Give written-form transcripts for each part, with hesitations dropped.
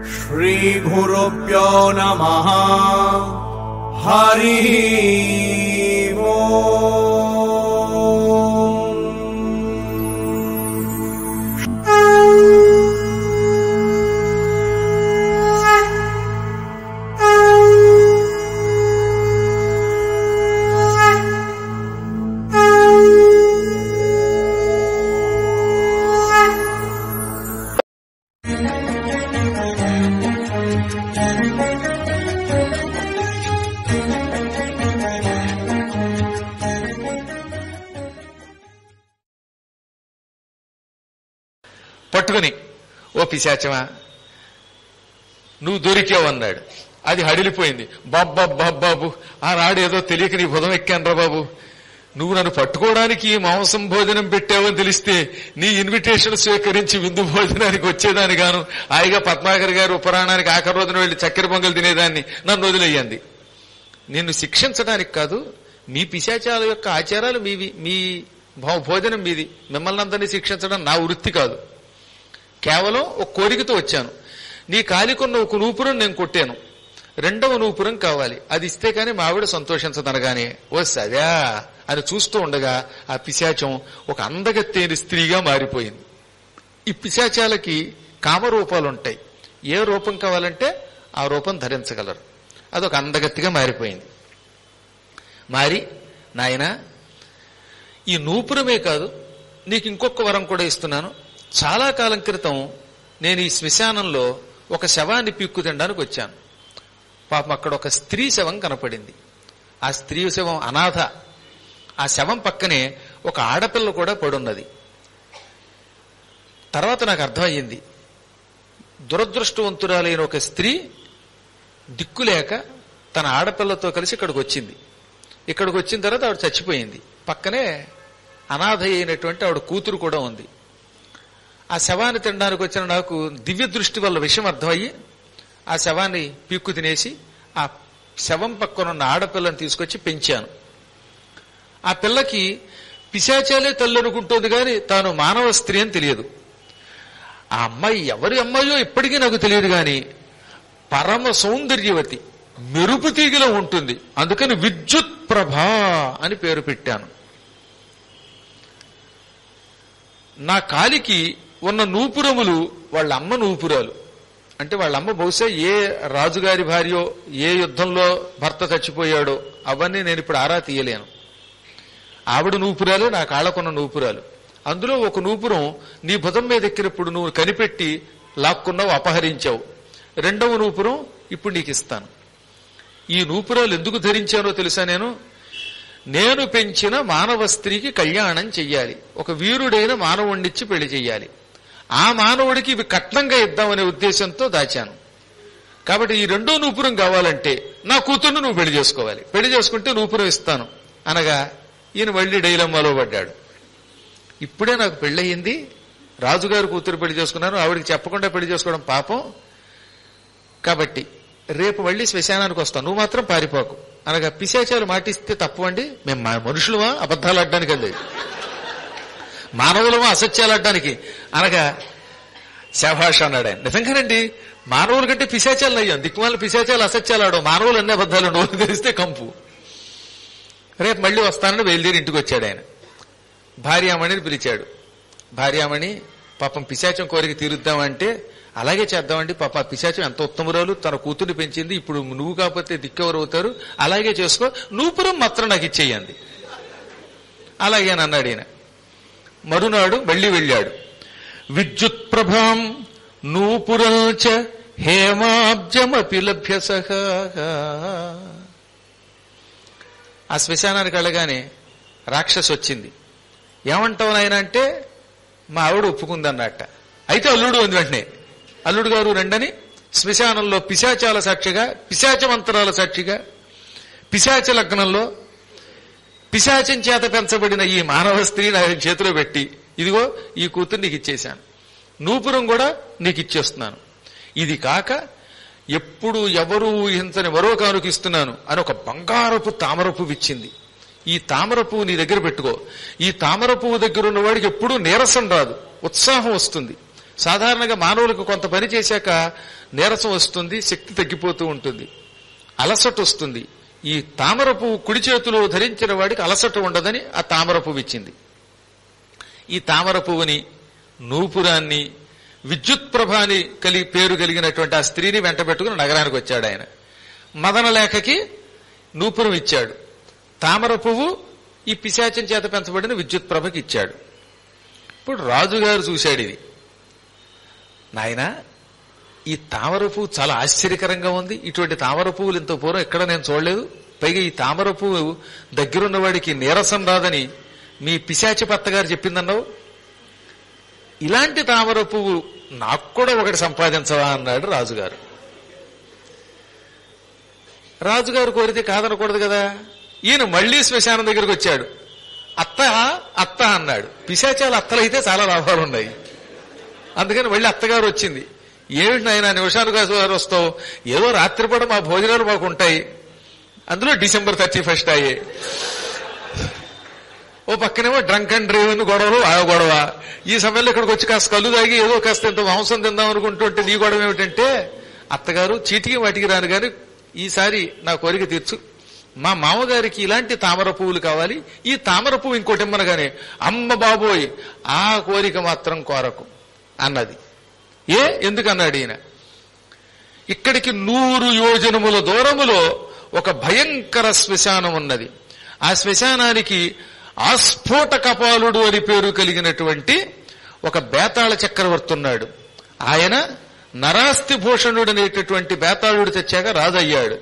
श्रीगुरुभ्यो नमः। हरि ओम्। పట్టుకుని, ఓ పిశాచమా నువ్వు దొరికావన్నాడు. అది హడిలిపోయింది. బాబాబు ఆనాడు ఏదో తెలియక నీ బుధం ఎక్కానరా బాబు, నువ్వు నన్ను పట్టుకోవడానికి మాంసం భోజనం పెట్టావని తెలిస్తే నీ ఇన్విటేషన్ స్వీకరించి విందు భోజనానికి వచ్చేదాన్ని గాను హాయిగా పద్మాకర్ గారు ఉపరాణానికి ఆఖరి రోజున వెళ్లి చక్కెర పొంగలు తినేదాన్ని. నన్ను వదిలేయండి. నిన్ను శిక్షించడానికి కాదు, మీ పిశాచాల యొక్క ఆచారాలు మీవి, మీ భోజనం మీది. మిమ్మల్ని అందరినీ శిక్షించడం నా వృత్తి కాదు. కేవలం ఒక కోరికతో వచ్చాను. నీ కాలికున్న ఒక నూపురం నేను కొట్టాను, రెండవ నూపురం కావాలి, అది ఇస్తే కానీ మా ఆవిడ సంతోషించదనగానే ఓ సదా అని చూస్తూ ఉండగా ఆ పిశాచం ఒక అందగత్తేని స్త్రీగా మారిపోయింది. ఈ పిశాచాలకి కామరూపాలుంటాయి. ఏ రూపం కావాలంటే ఆ రూపం ధరించగలరు. అదొక అందగత్తిగా మారిపోయింది. మారి, నాయనా ఈ నూపురమే కాదు, నీకు ఇంకొక వరం కూడా ఇస్తున్నాను. చాలా కాలం క్రితం నేను ఈ శ్మశానంలో ఒక శవాన్ని పీక్కు తినడానికి వచ్చాను. పాపం అక్కడ ఒక స్త్రీ శవం కనపడింది. ఆ స్త్రీ శవం అనాథ. ఆ శవం పక్కనే ఒక ఆడపిల్ల కూడా పడున్నది. తర్వాత నాకు అర్థమయ్యింది, దురదృష్టవంతురాలైన ఒక స్త్రీ దిక్కులేక తన ఆడపిల్లతో కలిసి ఇక్కడికి వచ్చింది. ఇక్కడికి వచ్చిన తర్వాత ఆవిడ చచ్చిపోయింది. పక్కనే అనాథ అయినటువంటి ఆవిడ కూతురు కూడా ఉంది. ఆ శవాన్ని తినడానికి వచ్చిన నాకు దివ్య దృష్టి వల్ల విషయం అర్థమయ్యి ఆ శవాన్ని పీక్కు తినేసి ఆ శవం పక్కనున్న ఆడపిల్లని తీసుకొచ్చి పెంచాను. ఆ పిల్లకి పిశాచాలే తల్లి అనుకుంటోంది కానీ తాను మానవ స్త్రీ అని తెలియదు. ఆ అమ్మాయి ఎవరి అమ్మాయో ఇప్పటికీ నాకు తెలియదు కానీ పరమ సౌందర్యవతి, మెరుపు తీగిలో ఉంటుంది. అందుకని విద్యుత్ ప్రభ అని పేరు పెట్టాను. నా కాలికి ఉన్న నూపురములు వాళ్ళ అమ్మ నూపురాలు. అంటే వాళ్ళమ్మ బహుశా ఏ రాజుగారి భార్యో ఏ యుద్ధంలో భర్త చచ్చిపోయాడో అవన్నీ నేను ఇప్పుడు ఆరా తీయలేను. ఆవిడ నూపురాలు నా కాళ్ళకున్న నూపురాలు. అందులో ఒక నూపురం నీ భుజం మీద ఎక్కినప్పుడు నువ్వు కనిపెట్టి లాక్కున్నావు, అపహరించావు. రెండవ నూపురం ఇప్పుడు నీకు ఇస్తాను. ఈ నూపురాలు ఎందుకు ధరించానో తెలుసా? నేను పెంచిన మానవ స్త్రీకి కళ్యాణం చెయ్యాలి, ఒక వీరుడైన మానవుడినిచ్చి పెళ్లి చెయ్యాలి. ఆ మానవుడికి ఇవి కట్నంగా ఇద్దామనే ఉద్దేశంతో దాచాను. కాబట్టి ఈ రెండో నూపురం కావాలంటే నా కూతుర్ను నువ్వు పెళ్లి చేసుకోవాలి, పెళ్లి చేసుకుంటే నూపురం ఇస్తాను అనగా ఈయన మళ్లీ డైలమ్మాలో పడ్డాడు. ఇప్పుడే నాకు పెళ్ళయింది, రాజుగారు కూతురు పెళ్లి చేసుకున్నాను, ఆవిడికి చెప్పకుండా పెళ్లి చేసుకోవడం పాపం. కాబట్టి రేపు మళ్లీ శ్మశానానికి వస్తాను, నువ్వు మాత్రం పారిపోకు అనగా పిశాచాలు మాటిస్తే తప్పండి. మేము మనుషులమా అబద్ధాలు ఆడడానికి, అది మానవులమా అసత్యాలు ఆడడానికి అనగా శభాష్ అన్నాడు ఆయన. నిజంగానండి, మానవుల కంటే పిశాచాలు అయ్యాం. దిక్కుమాల పిశాచాలు అసత్యాలు ఆడవు, మానవులు అన్ని అబద్ధాలు ఉండవు, తెలిస్తే కంపు. రేపు మళ్లీ వస్తానని బయలుదేరి ఇంటికి వచ్చాడు ఆయన. భార్యామణిని పిలిచాడు. భార్యామణి, పాపం పిశాచం కోరిక తీరుద్దామంటే అలాగే చేద్దామండి, పాప పిశాచం ఎంత ఉత్తమురాలు, తన కూతుర్ని పెంచింది, ఇప్పుడు నువ్వు కాకపోతే దిక్కెవరు అవుతారు, అలాగే చేసుకో, నూపురం మాత్రం నాకు ఇచ్చేయండి. అలాగే అని అన్నాడు ఈయన. మరునాడు మళ్లీ వెళ్ళాడు. విద్యుత్ ప్రభాం నూపురంచ హేమాబ్జమపి లభ్య సహా. ఆ శ్మశానానికి వెళ్ళగానే రాక్షసి వచ్చింది. ఏమంటావు నాయన అంటే మా ఆవిడ ఒప్పుకుందన్నట్ట. అయితే అల్లుడు ఉంది. వెంటనే అల్లుడు గారు రెండని శ్మశానంలో పిశాచాల సాక్షిగా, పిశాచ మంత్రాల సాక్షిగా, పిశాచ లగ్నంలో పిశాచం చేత పెంచబడిన ఈ మానవ స్త్రీని ఆయన చేతిలో పెట్టి, ఇదిగో ఈ కూతురు నీకు ఇచ్చేశాను, నూపురం కూడా నీకు ఇచ్చేస్తున్నాను, ఇది కాక ఎప్పుడు ఎవరూ ఊహించని మరో కానుక ఇస్తున్నాను అని ఒక బంగారపు తామర పువ్వు ఇచ్చింది. ఈ తామర పువ్వు నీ దగ్గర పెట్టుకో. ఈ తామర పువ్వు దగ్గర ఉన్నవాడికి ఎప్పుడూ నీరసం రాదు, ఉత్సాహం వస్తుంది, సాధారణంగా మానవులకు కొంత పని చేశాక నీరసం వస్తుంది, శక్తి తగ్గిపోతూ ఉంటుంది, అలసట వస్తుంది. ఈ తామర పువ్వు కుడి చేతిలో ధరించిన వాడికి అలసట ఉండదని ఆ తామర పువ్వు ఇచ్చింది. ఈ తామర పువ్వుని, నూపురాన్ని, విద్యుత్ ప్రభాని పేరు కలిగినటువంటి ఆ స్త్రీని వెంట పెట్టుకుని నగరానికి వచ్చాడు ఆయన. మదనలేఖకి నూపురం ఇచ్చాడు, తామర పువ్వు ఈ పిశాచం చేత పెంచబడిన విద్యుత్ ప్రభకి ఇచ్చాడు. ఇప్పుడు రాజుగారు చూశాడు ఇది. నాయనా, ఈ తామర పువ్వు చాలా ఆశ్చర్యకరంగా ఉంది, ఇటువంటి తామర పువ్వులు ఇంత పూర్వం ఎక్కడ నేను చూడలేదు, పైగా ఈ తామర పువ్వు దగ్గరున్న వాడికి నీరసం రాదని మీ పిశాచి పత్తగారు చెప్పిందన్నావు, ఇలాంటి తామర పువ్వు నాకు కూడా ఒకటి సంపాదించవా అన్నాడు రాజుగారు. రాజుగారు కోరితే కాదనకూడదు కదా. ఈయన మళ్లీ శ్మశానం దగ్గరికి వచ్చాడు. అత్త అత్త అన్నాడు. పిశాచాలు అత్తలైతే చాలా లాభాలు ఉన్నాయి, అందుకని మళ్ళీ అత్తగారు వచ్చింది. ఏమిటి నాయన నిమిషానికి వస్తావు, ఏదో రాత్రిపూట మా భోజనాలు మాకు ఉంటాయి, అందులో December 31 అయ్యే, ఓ పక్కనేమో డ్రంక్ అండ్ డ్రైవ్ గొడవలు, ఆ గొడవ. ఈ సమయంలో ఇక్కడికి వచ్చి కాస్త కళ్ళు తాగి ఏదో కాస్త ఎంత మాంసం తిందాం అనుకుంటుంటే నీ గొడవ ఏమిటంటే, అత్తగారు చీటికి వాటికి రాను గాని ఈసారి నా కోరిక తీర్చు, మా మామగారికి ఇలాంటి తామర పువ్వులు కావాలి, ఈ తామర పువ్వు ఇంకోటి ఇమ్మనగానే అమ్మ బాబోయ్ ఆ కోరిక మాత్రం కోరకు అన్నది. ఎందుకన్నాడు ఈయన, ఇక్కడికి 100 యోజనముల దూరములో ఒక భయంకర శ్మశానం ఉన్నది. ఆ శ్మశానానికి ఆస్ఫోట కపాలుడు అని పేరు కలిగినటువంటి ఒక బేతాళ చక్రవర్తి ఉన్నాడు. ఆయన నరాస్తి భూషణుడు అనేటటువంటి బేతాళుడు తెచ్చాక రాజయ్యాడు.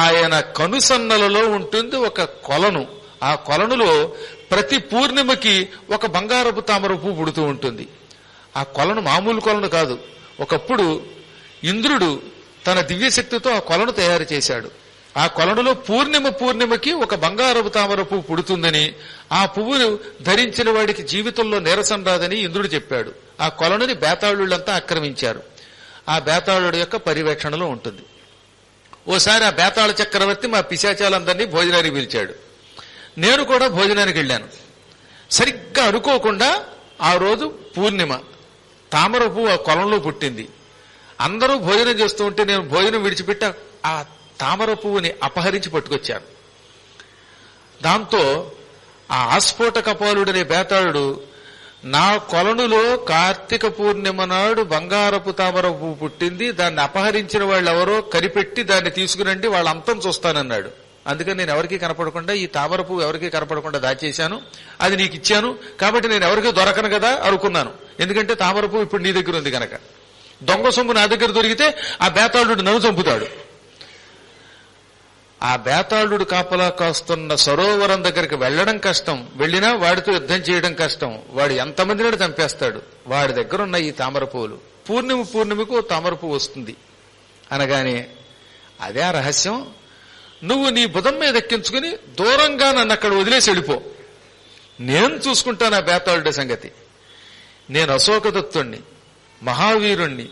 ఆయన కనుసన్నలలో ఉంటుంది ఒక కొలను. ఆ కొలనులో ప్రతి పూర్ణిమకి ఒక బంగారపు తామర పువ్వు పుడుతూ ఉంటుంది. ఆ కొలను మామూలు కొలను కాదు. ఒకప్పుడు ఇంద్రుడు తన దివ్యశక్తితో ఆ కొలను తయారు చేశాడు. ఆ కొలనులో పూర్ణిమకి ఒక బంగారపు తామర పువ్వు పుడుతుందని, ఆ పువ్వును ధరించిన వాడికి జీవితంలో నీరసం రాదని ఇంద్రుడు చెప్పాడు. ఆ కొలనుని బేతాళుళ్ళంతా ఆక్రమించారు. ఆ బేతాళుడు యొక్క పర్యవేక్షణలో ఉంటుంది. ఓసారి ఆ బేతాళ చక్రవర్తి మా పిశాచాలందరినీ భోజనానికి పిలిచాడు. నేను కూడా భోజనానికి వెళ్ళాను. సరిగ్గా అనుకోకుండా ఆ రోజు పూర్ణిమ, తామర పువ్వు ఆ కొలంలో పుట్టింది. అందరూ భోజనం చేస్తూ ఉంటే నేను భోజనం విడిచిపెట్టి ఆ తామర పువ్వుని అపహరించి పట్టుకొచ్చాను. దాంతో ఆ ఆస్ఫోట కపాలుడనే బేతాళుడు నా కొలనులో కార్తీక పూర్ణిమ నాడు బంగారపు తామర పువ్వు పుట్టింది, దాన్ని అపహరించిన వాళ్ళు ఎవరో కనిపెట్టి దాన్ని తీసుకురండి, వాళ్ళ అంతం చూస్తానన్నాడు. అందుకని నేను ఎవరికీ కనపడకుండా ఈ తామర పువ్వు ఎవరికీ కనపడకుండా దాచేశాను. అది నీకు ఇచ్చాను కాబట్టి నేను ఎవరికీ దొరకను కదా అనుకున్నాను. ఎందుకంటే తామర పువ్వు ఇప్పుడు నీ దగ్గర ఉంది కనుక. దొంగ సొమ్ము నా దగ్గర దొరికితే ఆ బేతాళుడు నన్ను చంపుతాడు. ఆ బేతాళుడు కాపలా కాస్తున్న సరోవరం దగ్గరికి వెళ్లడం కష్టం, వెళ్లినా వాడితో యుద్ధం చేయడం కష్టం. వాడు ఎంతమందిని చంపేస్తాడు. వాడి దగ్గర ఉన్న ఈ తామర పువ్వులు పూర్ణిమకు తామర పువ్వు వస్తుంది అనగానే, అదే ఆ రహస్యం, నువ్వు నీ బుధం మీద ఎక్కించుకుని దూరంగా నన్ను అక్కడ వదిలేసి వెళ్ళిపో, నేను చూసుకుంటాను ఆ బేతాళుడి సంగతి. నేను అశోకదత్తుణ్ణి, మహావీరుణ్ణి,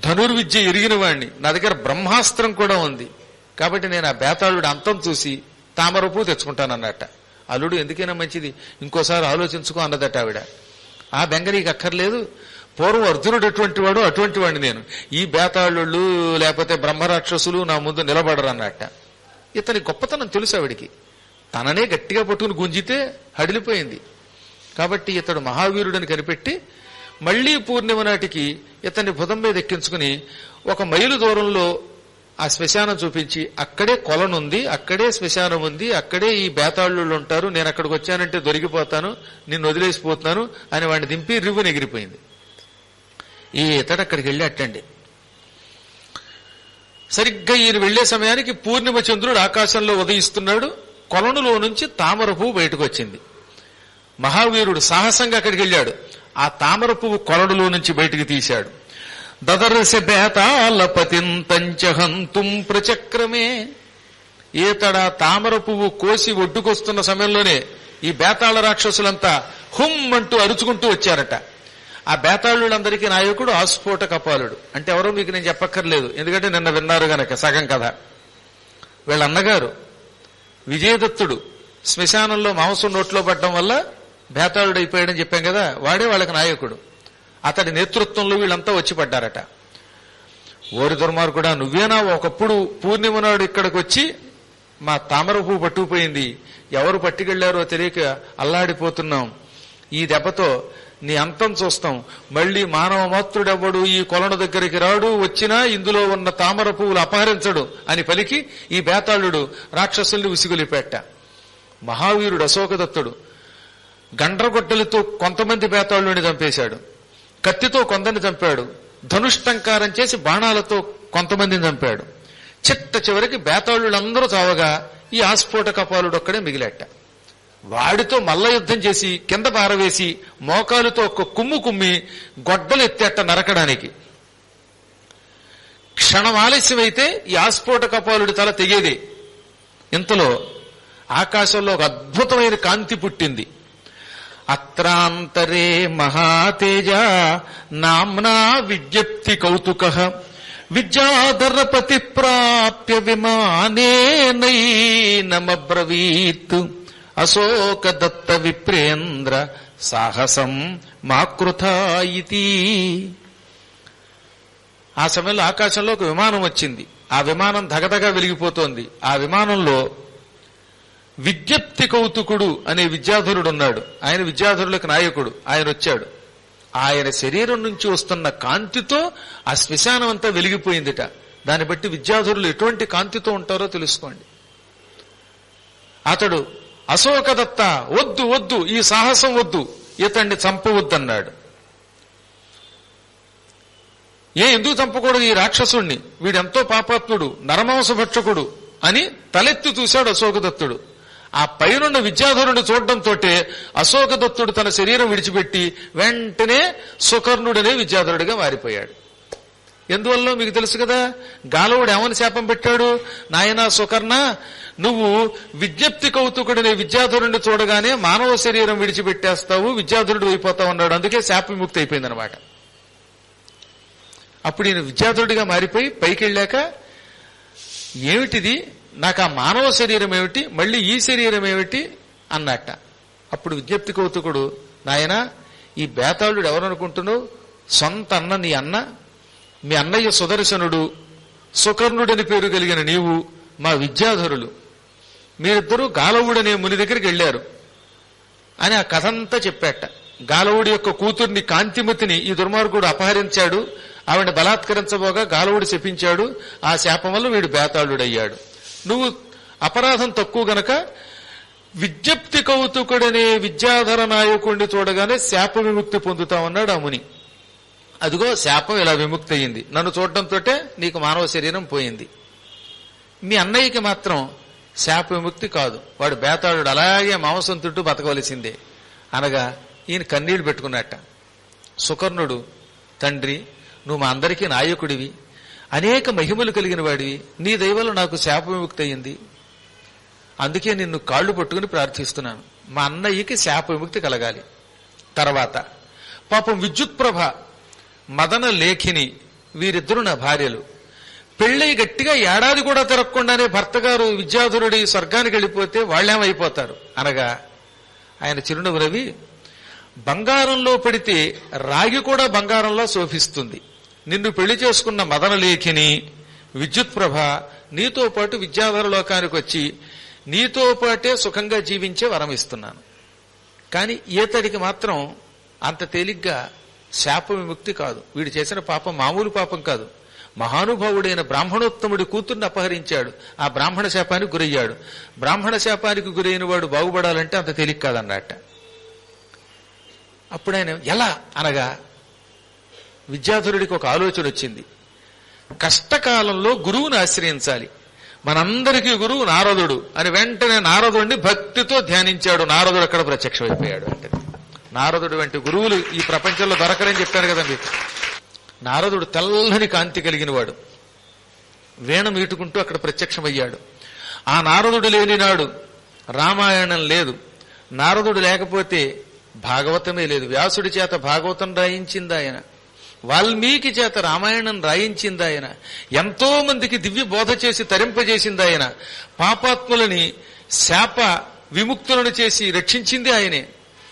ధనుర్విద్య ఎరిగిన వాణ్ణి, నా దగ్గర బ్రహ్మాస్త్రం కూడా ఉంది, కాబట్టి నేను ఆ బేతాళుడి అంతం చూసి తామర పువ్వు తెచ్చుకుంటానన్నట్ట. అల్లుడు ఎందుకైనా మంచిది, ఇంకోసారి ఆలోచించుకో అన్నదట ఆవిడ. ఆ బెంగ నీకు అక్కర్లేదు, పూర్వం అర్జునుడు ఎటువంటి వాడు అటువంటి వాడిని నేను, ఈ బేతాళుళ్ళు లేకపోతే బ్రహ్మరాక్షసులు నా ముందు నిలబడరు అన్నట్ట. ఇతని గొప్పతనం తెలుసు ఆవిడికి. తననే గట్టిగా పట్టుకుని గుంజితే హడిలిపోయింది. కాబట్టి ఇతడు మహావీరుడని కనిపెట్టి మళ్లీ పూర్ణిమ నాటికి ఇతన్ని బుధం మీద ఎక్కించుకుని 1 మైలు దూరంలో ఆ శ్మశానం చూపించి, అక్కడే కొలనుంది, అక్కడే శ్మశానం ఉంది, అక్కడే ఈ బేతాళుళ్ళు ఉంటారు, నేను అక్కడికి వచ్చానంటే దొరికిపోతాను, నిన్ను వదిలేసిపోతున్నాను అని వాడిని దింపి రివ్వుని ఎగిరిపోయింది. ఈ ఇతడు అక్కడికి వెళ్ళి అట్టండి. సరిగ్గా ఈయన వెళ్లే సమయానికి పూర్ణిమ చంద్రుడు ఆకాశంలో ఉదయిస్తున్నాడు. కొలనులో నుంచి తామర పువ్వు బయటకు వచ్చింది. మహావీరుడు సాహసంగా అక్కడికి వెళ్ళాడు. ఆ తామర పువ్వు కొలనులో నుంచి బయటికి తీశాడు. దదర్శ బేతాళపతింతంచహంతుం ప్రచక్రమే. ఈతడ తామర పువ్వు కోసి ఒడ్డుకొస్తున్న సమయంలోనే ఈ బేతాళ రాక్షసులంతా హుమ్ అంటూ అరుచుకుంటూ వచ్చారట. ఆ బేతాళులందరికీ నాయకుడు ఆస్ఫోట కపాలుడు. అంటే ఎవరో మీకు నేను చెప్పక్కర్లేదు, ఎందుకంటే నిన్న విన్నారు గనక సగం కథ. వీళ్ళ అన్నగారు విజయదత్తుడు శ్మశానంలో మాంసం నోట్లో పడ్డం వల్ల బేతాళుడు అయిపోయాడని చెప్పాం కదా, వాడే వాళ్ళకి నాయకుడు. అతడి నేతృత్వంలో వీళ్ళంతా వచ్చి పడ్డారట. ఓరి దుర్మార్గుడా, నువ్వేనా ఒకప్పుడు పూర్ణిమ నాడు ఇక్కడికి వచ్చి మా తామర పువ్వు పట్టుకుపోయింది, ఎవరు పట్టుకెళ్లారో తెలియక అల్లాడిపోతున్నాం, ఈ దెబ్బతో నీ అంతం చూస్తాం, మళ్లీ మానవ మాత్రుడెవ్వడు ఈ కొలను దగ్గరికి రాడు, వచ్చినా ఇందులో ఉన్న తామర పువ్వులు అపహరించడు అని పలికి ఈ బేతాళుడు రాక్షసుల్ని ఉసిగొలిపెట్ట. మహావీరుడు అశోకదత్తుడు గండ్రగొడ్డలతో కొంతమంది బేతాళుని చంపేశాడు, కత్తితో కొందరిని చంపాడు, ధనుష్టంకారం చేసి బాణాలతో కొంతమందిని చంపాడు. చివరికి బేతాళులందరూ చావగా ఈ ఆస్ఫోట కపాలుడు ఒక్కడే మిగిలేట. వాడితో మల్ల యుద్ధం చేసి కింద పారవేసి మోకాలుతో ఒక కుమ్ము కుమ్మి గొడ్డలు ఎత్తేట నరకడానికి. క్షణం ఆలస్యమైతే ఈ ఆస్ఫోట కపాలుడి తల తెగేదే. ఇంతలో ఆకాశంలో ఒక అద్భుతమైన కాంతి పుట్టింది. అత్రాంతరే మహాతేజ నామ్నా విజ్ఞప్తి కౌతుకః విద్యాధరపతి ప్రాప్య విమానేనైనమబ్రవీత్ అశోకదత్త విప్రేంద్ర సాహసం మాకృతా ఇతి. ఆ సమయంలో ఆకాశంలో ఒక విమానం వచ్చింది. ఆ విమానం ధగధగా వెలిగిపోతోంది. ఆ విమానంలో విజ్ఞప్తి కౌతుకుడు అనే విద్యాధరుడు ఉన్నాడు. ఆయన విద్యాధరులకు నాయకుడు. ఆయన వచ్చాడు. ఆయన శరీరం నుంచి వస్తున్న కాంతితో ఆ శ్మశానం అంతా వెలిగిపోయిందిట. దాన్ని బట్టి విద్యాధరులు ఎటువంటి కాంతితో ఉంటారో తెలుసుకోండి. అతడు అశోకదత్త, వద్దు వద్దు, ఈ సాహసం వద్దు, ఇతన్ని చంపవద్దన్నాడు. ఎందుకు చంపకూడదు ఈ రాక్షసుణ్ణి, వీడెంతో పాపాత్ముడు, నరమాంసభక్షకుడు అని తలెత్తి చూశాడు అశోకదత్తుడు. ఆ పైనున్న విద్యాధరుని చూడడంతో అశోకదత్తుడు తన శరీరం విడిచిపెట్టి వెంటనే సుకర్ణుడనే విద్యాధరుడిగా మారిపోయాడు. ఎందువల్ల మీకు తెలుసు కదా, గాలవుడు ఏమని శాపం పెట్టాడు, నాయనా సుకర్ణ, నువ్వు విజ్ఞప్తి కౌతుకుడనే విద్యాధరుడిని చూడగానే మానవ శరీరం విడిచిపెట్టేస్తావు, విద్యాధరుడు అయిపోతావు అన్నాడు. అందుకే శాప విముక్తి అయిపోయిందనమాట. అప్పుడు ఈయన విద్యాధరుడిగా మారిపోయి పైకి వెళ్ళాక, ఏమిటిది, నాకు ఆ మానవ శరీరం ఏమిటి, మళ్ళీ ఈ శరీరం ఏమిటి అన్నట్ట. అప్పుడు విజ్ఞప్తి కౌతుకుడు, నాయనా, ఈ బేతాళుడు ఎవరనుకుంటున్నావు, సొంత అన్న, నీ అన్న, మీ అన్నయ్య సుదర్శనుడు, సుకర్ణుడని పేరు కలిగిన నీవు మా విద్యాధరులు, మీరిద్దరూ గాలవుడనే ముని దగ్గరికి వెళ్లారు అని ఆ కథంతా చెప్పాట. గాలవుడి యొక్క కూతుర్ని కాంతిమతిని ఈ దుర్మార్గుడు అపహరించాడు. ఆవిడ బలాత్కరించబోగా గాలవుడు శపించాడు. ఆ శాపం వల్ల వీడు బేతాళుడయ్యాడు. నువ్వు అపరాధం తక్కువ గనక విజ్ఞప్తి కౌతుకుడనే విద్యాధర నాయకుడిని చూడగానే శాప విముక్తి పొందుతామన్నాడు ఆ ముని. అదిగో శాపం ఇలా విముక్తి అయ్యింది, నన్ను చూడటంతో నీకు మానవ శరీరం పోయింది. మీ అన్నయ్యకి మాత్రం శాప విముక్తి కాదు, వాడు బేతాళుడు, అలాగే మాంసం తింటూ బతకవలసిందే అనగా ఈయన కన్నీళ్లు పెట్టుకున్నట్ట. సుకర్ణుడు, తండ్రి, నువ్వు మా అందరికీ నాయకుడివి, అనేక మహిమలు కలిగిన వాడివి, నీ దయవల్ల నాకు శాప విముక్తి అయ్యింది, అందుకే నిన్ను కాళ్లు పట్టుకుని ప్రార్థిస్తున్నాను, మా అన్నయ్యకి శాప విముక్తి కలగాలి. తర్వాత పాపం విద్యుత్ప్రభ, మదన లేఖిని, వీరిద్దరూ నా భార్యలు. పెళ్ళై గట్టిగా ఏడాది కూడా తిరగకుండానే భర్త గారు విద్యాధరుడి స్వర్గానికి వెళ్ళిపోతే వాళ్ళేమైపోతారు అనగా ఆయన చిరునవ్వు నవ్వి, బంగారంలో పడితే రాగి కూడా బంగారంలో శోభిస్తుంది. నిన్ను పెళ్లి చేసుకున్న మదన లేఖిని విద్యుత్ప్రభ నీతో పాటు విద్యాధర లోకానికి వచ్చి నీతో పాటే సుఖంగా జీవించే వరం ఇస్తున్నాను. కానీ ఈతడికి మాత్రం అంత తేలిగ్గా శాప విముక్తి కాదు. వీడు చేసిన పాపం మామూలు పాపం కాదు. మహానుభావుడైన బ్రాహ్మణోత్తముడి కూతుర్ని అపహరించాడు. ఆ బ్రాహ్మణ శాపానికి గురయ్యాడు. బ్రాహ్మణ శాపానికి గురైన వాడు బాగుపడాలంటే అంత తేలిక కాదన్నట్ట. అప్పుడు ఆయన ఎలా అనగా విద్యాధరుడికి ఒక ఆలోచన వచ్చింది. కష్టకాలంలో గురువుని ఆశ్రయించాలి, మనందరికీ గురువు నారదుడు అని వెంటనే నారదుడిని భక్తితో ధ్యానించాడు. నారదుడు అక్కడ ప్రత్యక్షమైపోయాడు. అంటే నారదుడు వంటి గురువులు ఈ ప్రపంచంలో దొరకరని చెప్పాను కదండి. నారదుడు తెల్లని కాంతి కలిగిన వాడు, వీణ మీటుకుంటూ అక్కడ ప్రత్యక్షమయ్యాడు. ఆ నారదుడు లేని నాడు రామాయణం లేదు, నారదుడు లేకపోతే భాగవతమే లేదు. వ్యాసుడి చేత భాగవతం రాయించింది ఆయన, వాల్మీకి చేత రామాయణం రాయించింది ఆయన, ఎంతో మందికి దివ్య బోధ చేసి తరింపజేసింది ఆయన, పాపాత్ములని శాప విముక్తులను చేసి రక్షించింది ఆయనే.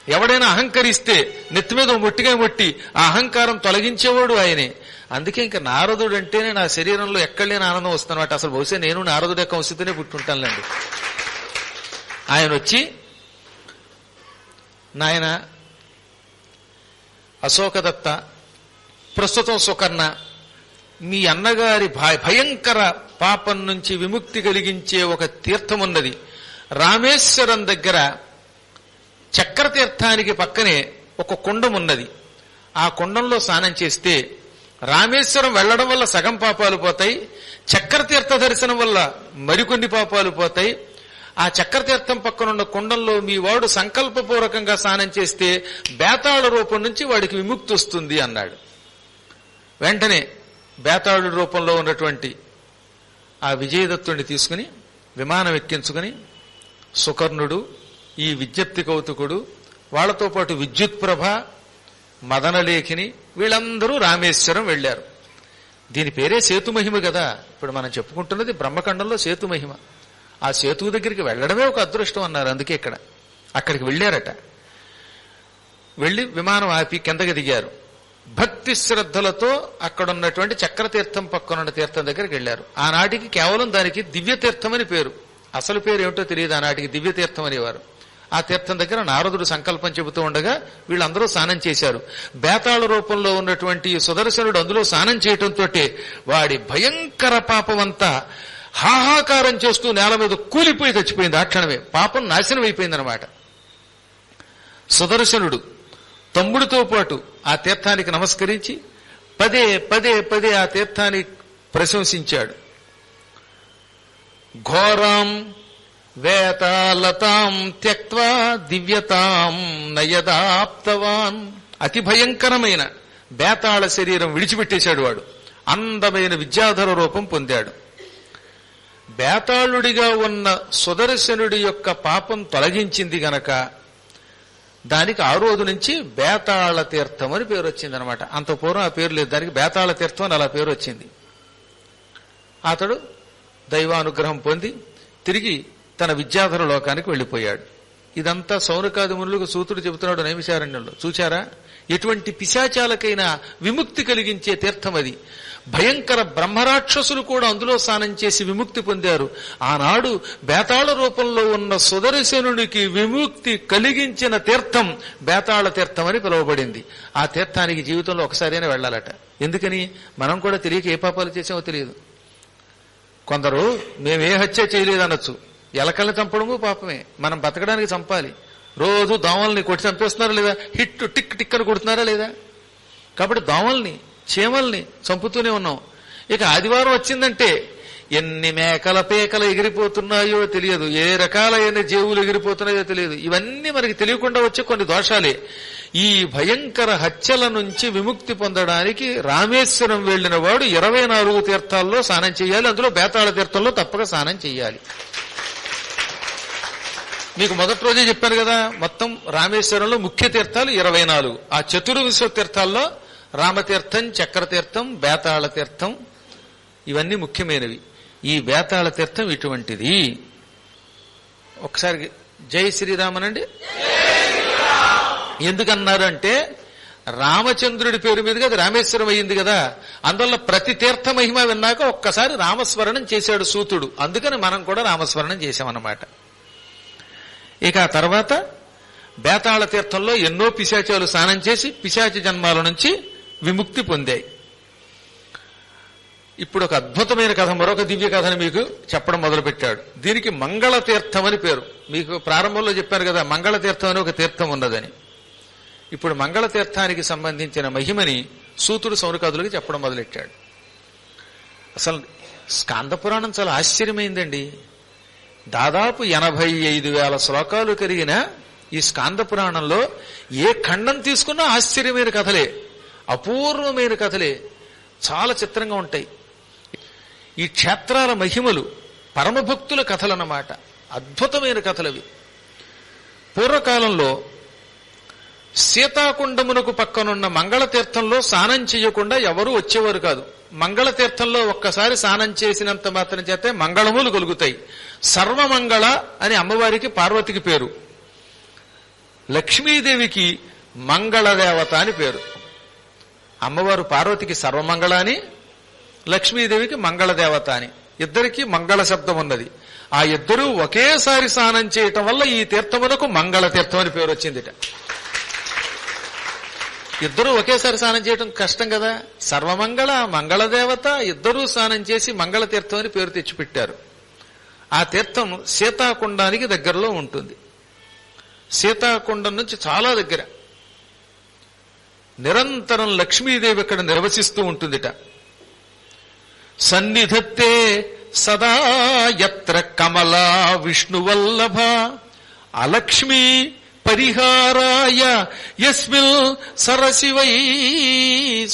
ఎవడైనా అహంకరిస్తే నెత్తి మీద మొట్టిగా మొట్టి ఆ అహంకారం తొలగించేవాడు ఆయనే. అందుకే ఇంకా నారదుడు అంటేనే నా శరీరంలో ఎక్కడ లేని ఆనందం వస్తున్నమాట. అసలు బహుశా నేను నారదుడు యొక్క వంశతోనే పుట్టుంటానులేండి. ఆయన వచ్చి, నాయన అశోకదత్త, ప్రస్తుతం సుకర్ణ, మీ అన్నగారి భయంకర పాపం నుంచి విముక్తి కలిగించే ఒక తీర్థం ఉన్నది. రామేశ్వరం దగ్గర చక్రతీర్థానికి పక్కనే ఒక కుండం ఉన్నది. ఆ కుండంలో స్నానం చేస్తే రామేశ్వరం వెళ్లడం వల్ల సగం పాపాలు పోతాయి, చక్రతీర్థ దర్శనం వల్ల మరికొన్ని పాపాలు పోతాయి. ఆ చక్రతీర్థం పక్కనున్న కుండంలో మీ వాడు సంకల్పపూర్వకంగా స్నానం చేస్తే బేతాళ రూపం నుంచి వాడికి విముక్తి వస్తుంది అన్నాడు. వెంటనే బేతాళుడి రూపంలో ఉన్నటువంటి ఆ విజయదత్తుడిని తీసుకుని విమానం ఎక్కించుకుని సుకర్ణుడు, ఈ విజ్ఞప్తి కౌతుకుడు, వాళ్లతో పాటు విద్యుత్ ప్రభ, మదనలేఖిని, వీళ్ళందరూ రామేశ్వరం వెళ్లారు. దీని పేరే సేతుమహిమ కదా. ఇప్పుడు మనం చెప్పుకుంటున్నది బ్రహ్మఖండంలో సేతుమహిమ. ఆ సేతువు దగ్గరికి వెళ్లడమే ఒక అదృష్టం అన్నారు. అందుకే అక్కడికి వెళ్లారట. వెళ్లి విమానం ఆపి కిందకి దిగారు. భక్తి శ్రద్ధలతో అక్కడున్నటువంటి చక్రతీర్థం పక్కనున్న తీర్థం దగ్గరికి వెళ్లారు. ఆనాటికి కేవలం దానికి దివ్యతీర్థం అని పేరు. అసలు పేరు ఏమిటో తెలియదు. ఆనాటికి దివ్యతీర్థం అనేవారు. ఆ తీర్థం దగ్గర నారదుడు సంకల్పం చెబుతూ ఉండగా వీళ్ళందరూ స్నానం చేశారు. బేతాళ రూపంలో ఉన్నటువంటి సుదర్శనుడు అందులో స్నానం చేయటంతో వాడి భయంకర పాపమంతా హాహాకారం చేస్తూ నేల మీద కూలిపోయి చచ్చిపోయింది. ఆ క్షణమే పాపం నాశనం అయిపోయిందనమాట. సుదర్శనుడు తమ్ముడితో పాటు ఆ తీర్థానికి నమస్కరించి పదే పదే పదే ఆ తీర్థాన్ని ప్రశంసించాడు. ఘోరాం వేతాలతాం త్యక్త్వా దివ్యతాం నయదాప్తవాన్. అతి భయంకరమైన బేతాళ శరీరం విడిచిపెట్టేశాడు వాడు. అందమైన విద్యాధర రూపం పొందాడు. బేతాళుడిగా ఉన్న సుదర్శనుడి యొక్క పాపం తొలగించింది గనక దానికి ఆ రోజు నుంచి బేతాళ తీర్థం అని పేరు వచ్చింది అనమాట. అంత పూర్వం ఆ పేరు లేదు. దానికి బేతాళ తీర్థం అని అలా పేరు వచ్చింది. అతడు దైవానుగ్రహం పొంది తిరిగి తన విద్యాధర లోకానికి వెళ్లిపోయాడు. ఇదంతా సౌనకాది మునులకు సూతుడు చెబుతున్నాడు నైమిషారణ్యంలో. చూచారా, ఎటువంటి పిశాచాలకైనా విముక్తి కలిగించే తీర్థం అది. భయంకర బ్రహ్మరాక్షసులు కూడా అందులో స్నానం చేసి విముక్తి పొందారు. ఆనాడు బేతాళ రూపంలో ఉన్న సుదర్శనుడికి విముక్తి కలిగించిన తీర్థం బేతాళ తీర్థం అని పిలువబడింది. ఆ తీర్థానికి జీవితంలో ఒకసారైనా వెళ్లాలట. ఎందుకని? మనం కూడా తెలియక ఏ పాపాలు చేసామో తెలియదు. కొందరు మేమే హత్య చేయలేదనొచ్చు. ఎలకల్ని చంపడము పాపమే. మనం బతకడానికి చంపాలి. రోజు దోమల్ని కొట్టి చంపేస్తున్నారా లేదా? హిట్ టిక్ టిక్ అని కొడుతున్నారా లేదా? కాబట్టి దోమల్ని, చీమల్ని చంపుతూనే ఉన్నాం. ఇక ఆదివారం వచ్చిందంటే ఎన్ని మేకల పేకలు ఎగిరిపోతున్నాయో తెలియదు, ఏ రకాలైన జీవులు ఎగిరిపోతున్నాయో తెలియదు. ఇవన్నీ మనకి తెలియకుండా వచ్చే కొన్ని దోషాలే. ఈ భయంకర హత్యల నుంచి విముక్తి పొందడానికి రామేశ్వరం వెళ్లిన వాడు 24 తీర్థాల్లో స్నానం చేయాలి. అందులో బేతాళ తీర్థంలో తప్పక స్నానం చేయాలి. మీకు మొదటి రోజే చెప్పాను కదా, మొత్తం రామేశ్వరంలో ముఖ్య తీర్థాలు 24. ఆ చతుర్విశ్వ తీర్థాల్లో రామతీర్థం, చక్రతీర్థం, బేతాళ తీర్థం ఇవన్నీ ముఖ్యమైనవి. ఈ బేతాళ తీర్థం ఇటువంటిది. ఒకసారి జై శ్రీరామనండి. ఎందుకన్నారు అంటే రామచంద్రుడి పేరు మీదుగా అది రామేశ్వరం అయ్యింది కదా. అందువల్ల ప్రతి తీర్థ మహిమ విన్నాక ఒక్కసారి రామస్మరణం చేశాడు సూతుడు. అందుకని మనం కూడా రామస్మరణం చేశామన్నమాట. ఇక ఆ తర్వాత బేతాళ తీర్థంలో ఎన్నో పిశాచాలు స్నానం చేసి పిశాచ జన్మాల నుంచి విముక్తి పొందాయి. ఇప్పుడు ఒక అద్భుతమైన కథ, మరొక దివ్య కథను మీకు చెప్పడం మొదలుపెట్టాడు. దీనికి మంగళ తీర్థం అని పేరు. మీకు ప్రారంభంలో చెప్పారు కదా మంగళ తీర్థం అని ఒక తీర్థం ఉన్నదని. ఇప్పుడు మంగళ తీర్థానికి సంబంధించిన మహిమని సూతుడు సౌనకాదులకు చెప్పడం మొదలెట్టాడు. అసలు స్కాంద పురాణం చాలా ఆశ్చర్యమైందండి. దాదాపు 85,000 శ్లోకాలు కలిగిన ఈ స్కాంద పురాణంలో ఏ ఖండం తీసుకున్నా ఆశ్చర్యమైన కథలే, అపూర్వమైన కథలే, చాలా చిత్రంగా ఉంటాయి. ఈ క్షేత్రాల మహిమలు పరమభక్తుల కథలన్నమాట. అద్భుతమైన కథలవి. పూర్వకాలంలో సీతాకుండమునకు పక్కనున్న మంగళతీర్థంలో స్నానం చేయకుండా ఎవరూ వచ్చేవారు కాదు. మంగళతీర్థంలో ఒక్కసారి స్నానం చేసినంత మాత్రం చేతే మంగళములు కలుగుతాయి. సర్వమంగళ అని అమ్మవారికి పార్వతికి పేరు. లక్ష్మీదేవికి మంగళదేవత అని పేరు. అమ్మవారు పార్వతికి సర్వమంగళ అని, లక్ష్మీదేవికి మంగళదేవత అని. ఇద్దరికీ మంగళ శబ్దం ఉన్నది. ఆ ఇద్దరూ ఒకేసారి స్నానం చేయటం వల్ల ఈ తీర్థమునకు మంగళ తీర్థం అని పేరు వచ్చిందిట. ఇద్దరూ ఒకేసారి స్నానం చేయటం కష్టం కదా. సర్వమంగళ మంగళదేవత ఇద్దరూ స్నానం చేసి మంగళ తీర్థం అని పేరు తెచ్చిపెట్టారు. ఆ తీర్థం సీతాకుండానికి దగ్గరలో ఉంటుంది. సీతాకుండం నుంచి చాలా దగ్గర. నిరంతరం లక్ష్మీదేవి ఇక్కడ నిర్వసిస్తూ ఉంటుందిట. సన్నిధత్తే సదా యత్ర కమలా విష్ణువల్లభ అలక్ష్మీ పరిహారాయ యస్మిల్ సరసివై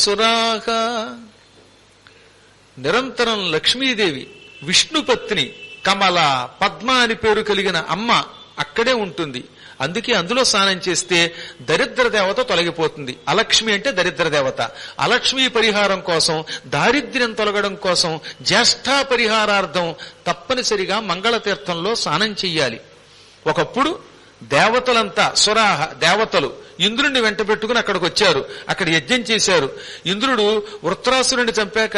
సురాహ. నిరంతరం లక్ష్మీదేవి విష్ణుపత్ని కమల పద్మ అని పేరు కలిగిన అమ్మ అక్కడే ఉంటుంది. అందుకే అందులో స్నానం చేస్తే దరిద్ర దేవత తొలగిపోతుంది. అలక్ష్మి అంటే దరిద్ర దేవత. అలక్ష్మీ పరిహారం కోసం, దారిద్ర్యం తొలగడం కోసం, జ్యేష్ఠా పరిహారార్థం తప్పనిసరిగా మంగళతీర్థంలో స్నానం చెయ్యాలి. ఒకప్పుడు దేవతలంతా సురాహ దేవతలు ఇంద్రుడిని వెంట పెట్టుకుని అక్కడికి వచ్చారు. అక్కడ యజ్ఞం చేశారు. ఇంద్రుడు వృత్రాసురుడిని చంపాక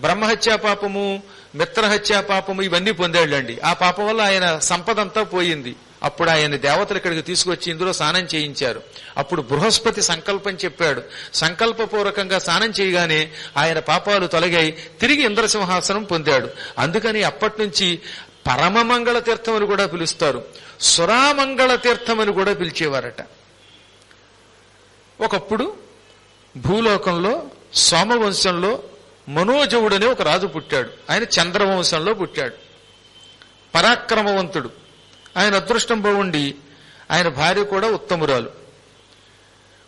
బ్రహ్మహత్యా పాపము, మిత్రహత్యా పాపము ఇవన్నీ పొందాళ్ళండి. ఆ పాపం వల్ల ఆయన సంపదంతా పోయింది. అప్పుడు ఆయన దేవతలు ఇక్కడికి తీసుకొచ్చి ఇందులో స్నానం చేయించారు. అప్పుడు బృహస్పతి సంకల్పం చెప్పాడు. సంకల్పపూర్వకంగా స్నానం చేయగానే ఆయన పాపాలు తొలగాయి. తిరిగి ఇంద్రసింహాసనం పొందాడు. అందుకని అప్పటి నుంచి పరమమంగళ తీర్థం అని కూడా పిలుస్తారు. సురామంగళ తీర్థం అని కూడా పిలిచేవారట. ఒకప్పుడు భూలోకంలో సోమవంశంలో మనోజవుడనే ఒక రాజు పుట్టాడు. ఆయన చంద్రవంశంలో పుట్టాడు. పరాక్రమవంతుడు. ఆయన అదృష్టం బాగుండి ఆయన భార్య కూడా ఉత్తమురాలు.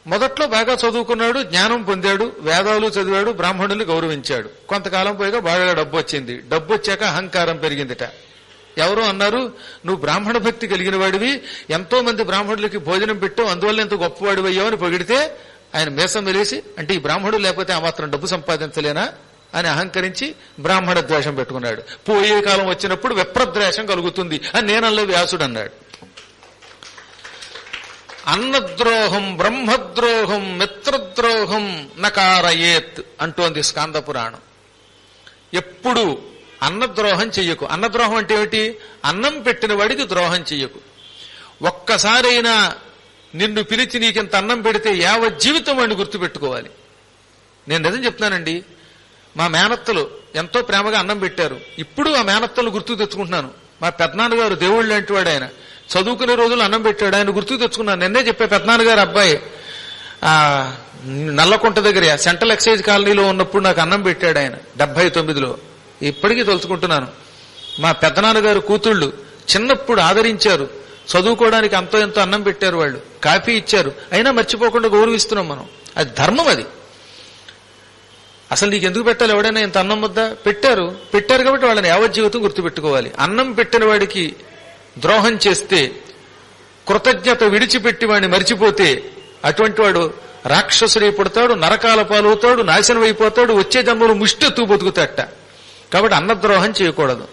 మొదట్లో బాగా చదువుకున్నాడు, జ్ఞానం పొందాడు, వేదాలు చదివాడు, బ్రాహ్మణుల్ని గౌరవించాడు. కొంతకాలం పోయిగా బాగా డబ్బు వచ్చింది. డబ్బు వచ్చాక అహంకారం పెరిగిందిట. ఎవరో అన్నారు, నువ్వు బ్రాహ్మణ భక్తి కలిగిన వాడివి, ఎంతో మంది బ్రాహ్మణులకి భోజనం పెట్టావు, అందువల్ల ఎంత గొప్పవాడివి అయ్యావు అని పొగిడితే ఆయన మీసం వెలేసి, అంటే ఈ బ్రాహ్మణుడు లేకపోతే ఆ మాత్రం డబ్బు సంపాదించలేనా అని అహంకరించి బ్రాహ్మణ ద్వేషం పెట్టుకున్నాడు. పోయే కాలం వచ్చినప్పుడు విప్రద్వేషం కలుగుతుంది అని నేనల్లో వ్యాసుడు అన్నాడు. అన్నద్రోహం బ్రహ్మద్రోహం మిత్రద్రోహం నకారయేత్ అంటోంది స్కాంద పురాణం. ఎప్పుడు అన్నద్రోహం చెయ్యకు. అన్నద్రోహం అంటే ఏమిటి? అన్నం పెట్టిన వాడికి ద్రోహం చెయ్యకు. ఒక్కసారైనా నిన్ను పిలిచి నీకింత అన్నం పెడితే యావత్ జీవితం వాడిని గుర్తుపెట్టుకోవాలి. నేను నిజం చెప్తున్నానండి. మా మేనత్తలు ఎంతో ప్రేమగా అన్నం పెట్టారు. ఇప్పుడు ఆ మేనత్తలు గుర్తుకు తెచ్చుకుంటున్నాను. మా పెద్దనాన్నగారు దేవుళ్ళు లాంటి వాడు. ఆయన చదువుకునే రోజులు అన్నం పెట్టాడు. ఆయన గుర్తుకు తెచ్చుకున్నాను. నిన్నే చెప్పే పెద్దనాన్నగారు అబ్బాయి నల్లకుంట దగ్గర సెంట్రల్ ఎక్సైజ్ కాలనీలో ఉన్నప్పుడు నాకు అన్నం పెట్టాడు ఆయన 79లో. ఇప్పటికీ తలుచుకుంటున్నాను. మా పెద్దనాన్నగారు కూతుళ్ళు చిన్నప్పుడు ఆదరించారు. చదువుకోవడానికి అంతో ఎంతో అన్నం పెట్టారు. వాళ్ళు కాఫీ ఇచ్చారు. అయినా మర్చిపోకుండా గౌరవిస్తున్నాం మనం. అది ధర్మం. అది అసలు నీకు ఎందుకు పెట్టాలి? ఎవడైనా ఇంత అన్నం వద్ద పెట్టారు కాబట్టి వాళ్ళని యావజ్జీవితం గుర్తుపెట్టుకోవాలి. అన్నం పెట్టిన వాడికి ద్రోహం చేస్తే, కృతజ్ఞత విడిచిపెట్టి వాడిని మరిచిపోతే అటువంటి వాడు రాక్షసుడై పుడతాడు, నరకాల పాలవుతాడు, నాశనం అయిపోతాడు, వచ్చే జన్మలో ముష్టెత్తు బతుకుతాట. కాబట్టి అన్నద్రోహం చేయకూడదు.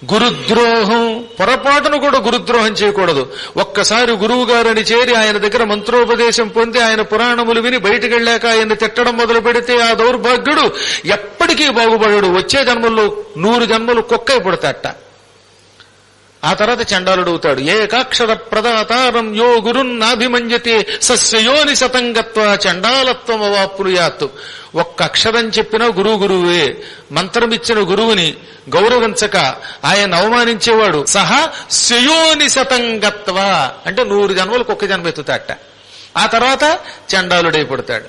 గురుద్రోహం, పొరపాటును కూడా గురుద్రోహం చేయకూడదు. ఒక్కసారి గురువు గారిని చేరి ఆయన దగ్గర మంత్రోపదేశం పొంది ఆయన పురాణములు విని బయటికి వెళ్ళాక ఆయన తిట్టడం మొదలు పెడితే ఆ దౌర్భాగ్యుడు ఎప్పటికీ బాగుపడాడు. వచ్చే జన్మల్లో 100 జన్మలు కుక్కై పుడతాట. ఆ తర్వాత చండాలుడు అవుతాడు. ఏకాక్షర ప్రదాతారం యో గురున్నాభిమంజతే సస్యయోని శతంగత్వ చండాలత్వం అవాప్నుయాత్. ఒక్క అక్షరం చెప్పినా గురువుే. మంత్రం ఇచ్చిన గురువుని గౌరవించక ఆయన అవమానించేవాడు సహా శయోని శతంగత్వ అంటే 100 జన్మలకు ఒక్క జన్మ ఎత్తుతాట. ఆ తర్వాత చండాలుడై పుడతాడు.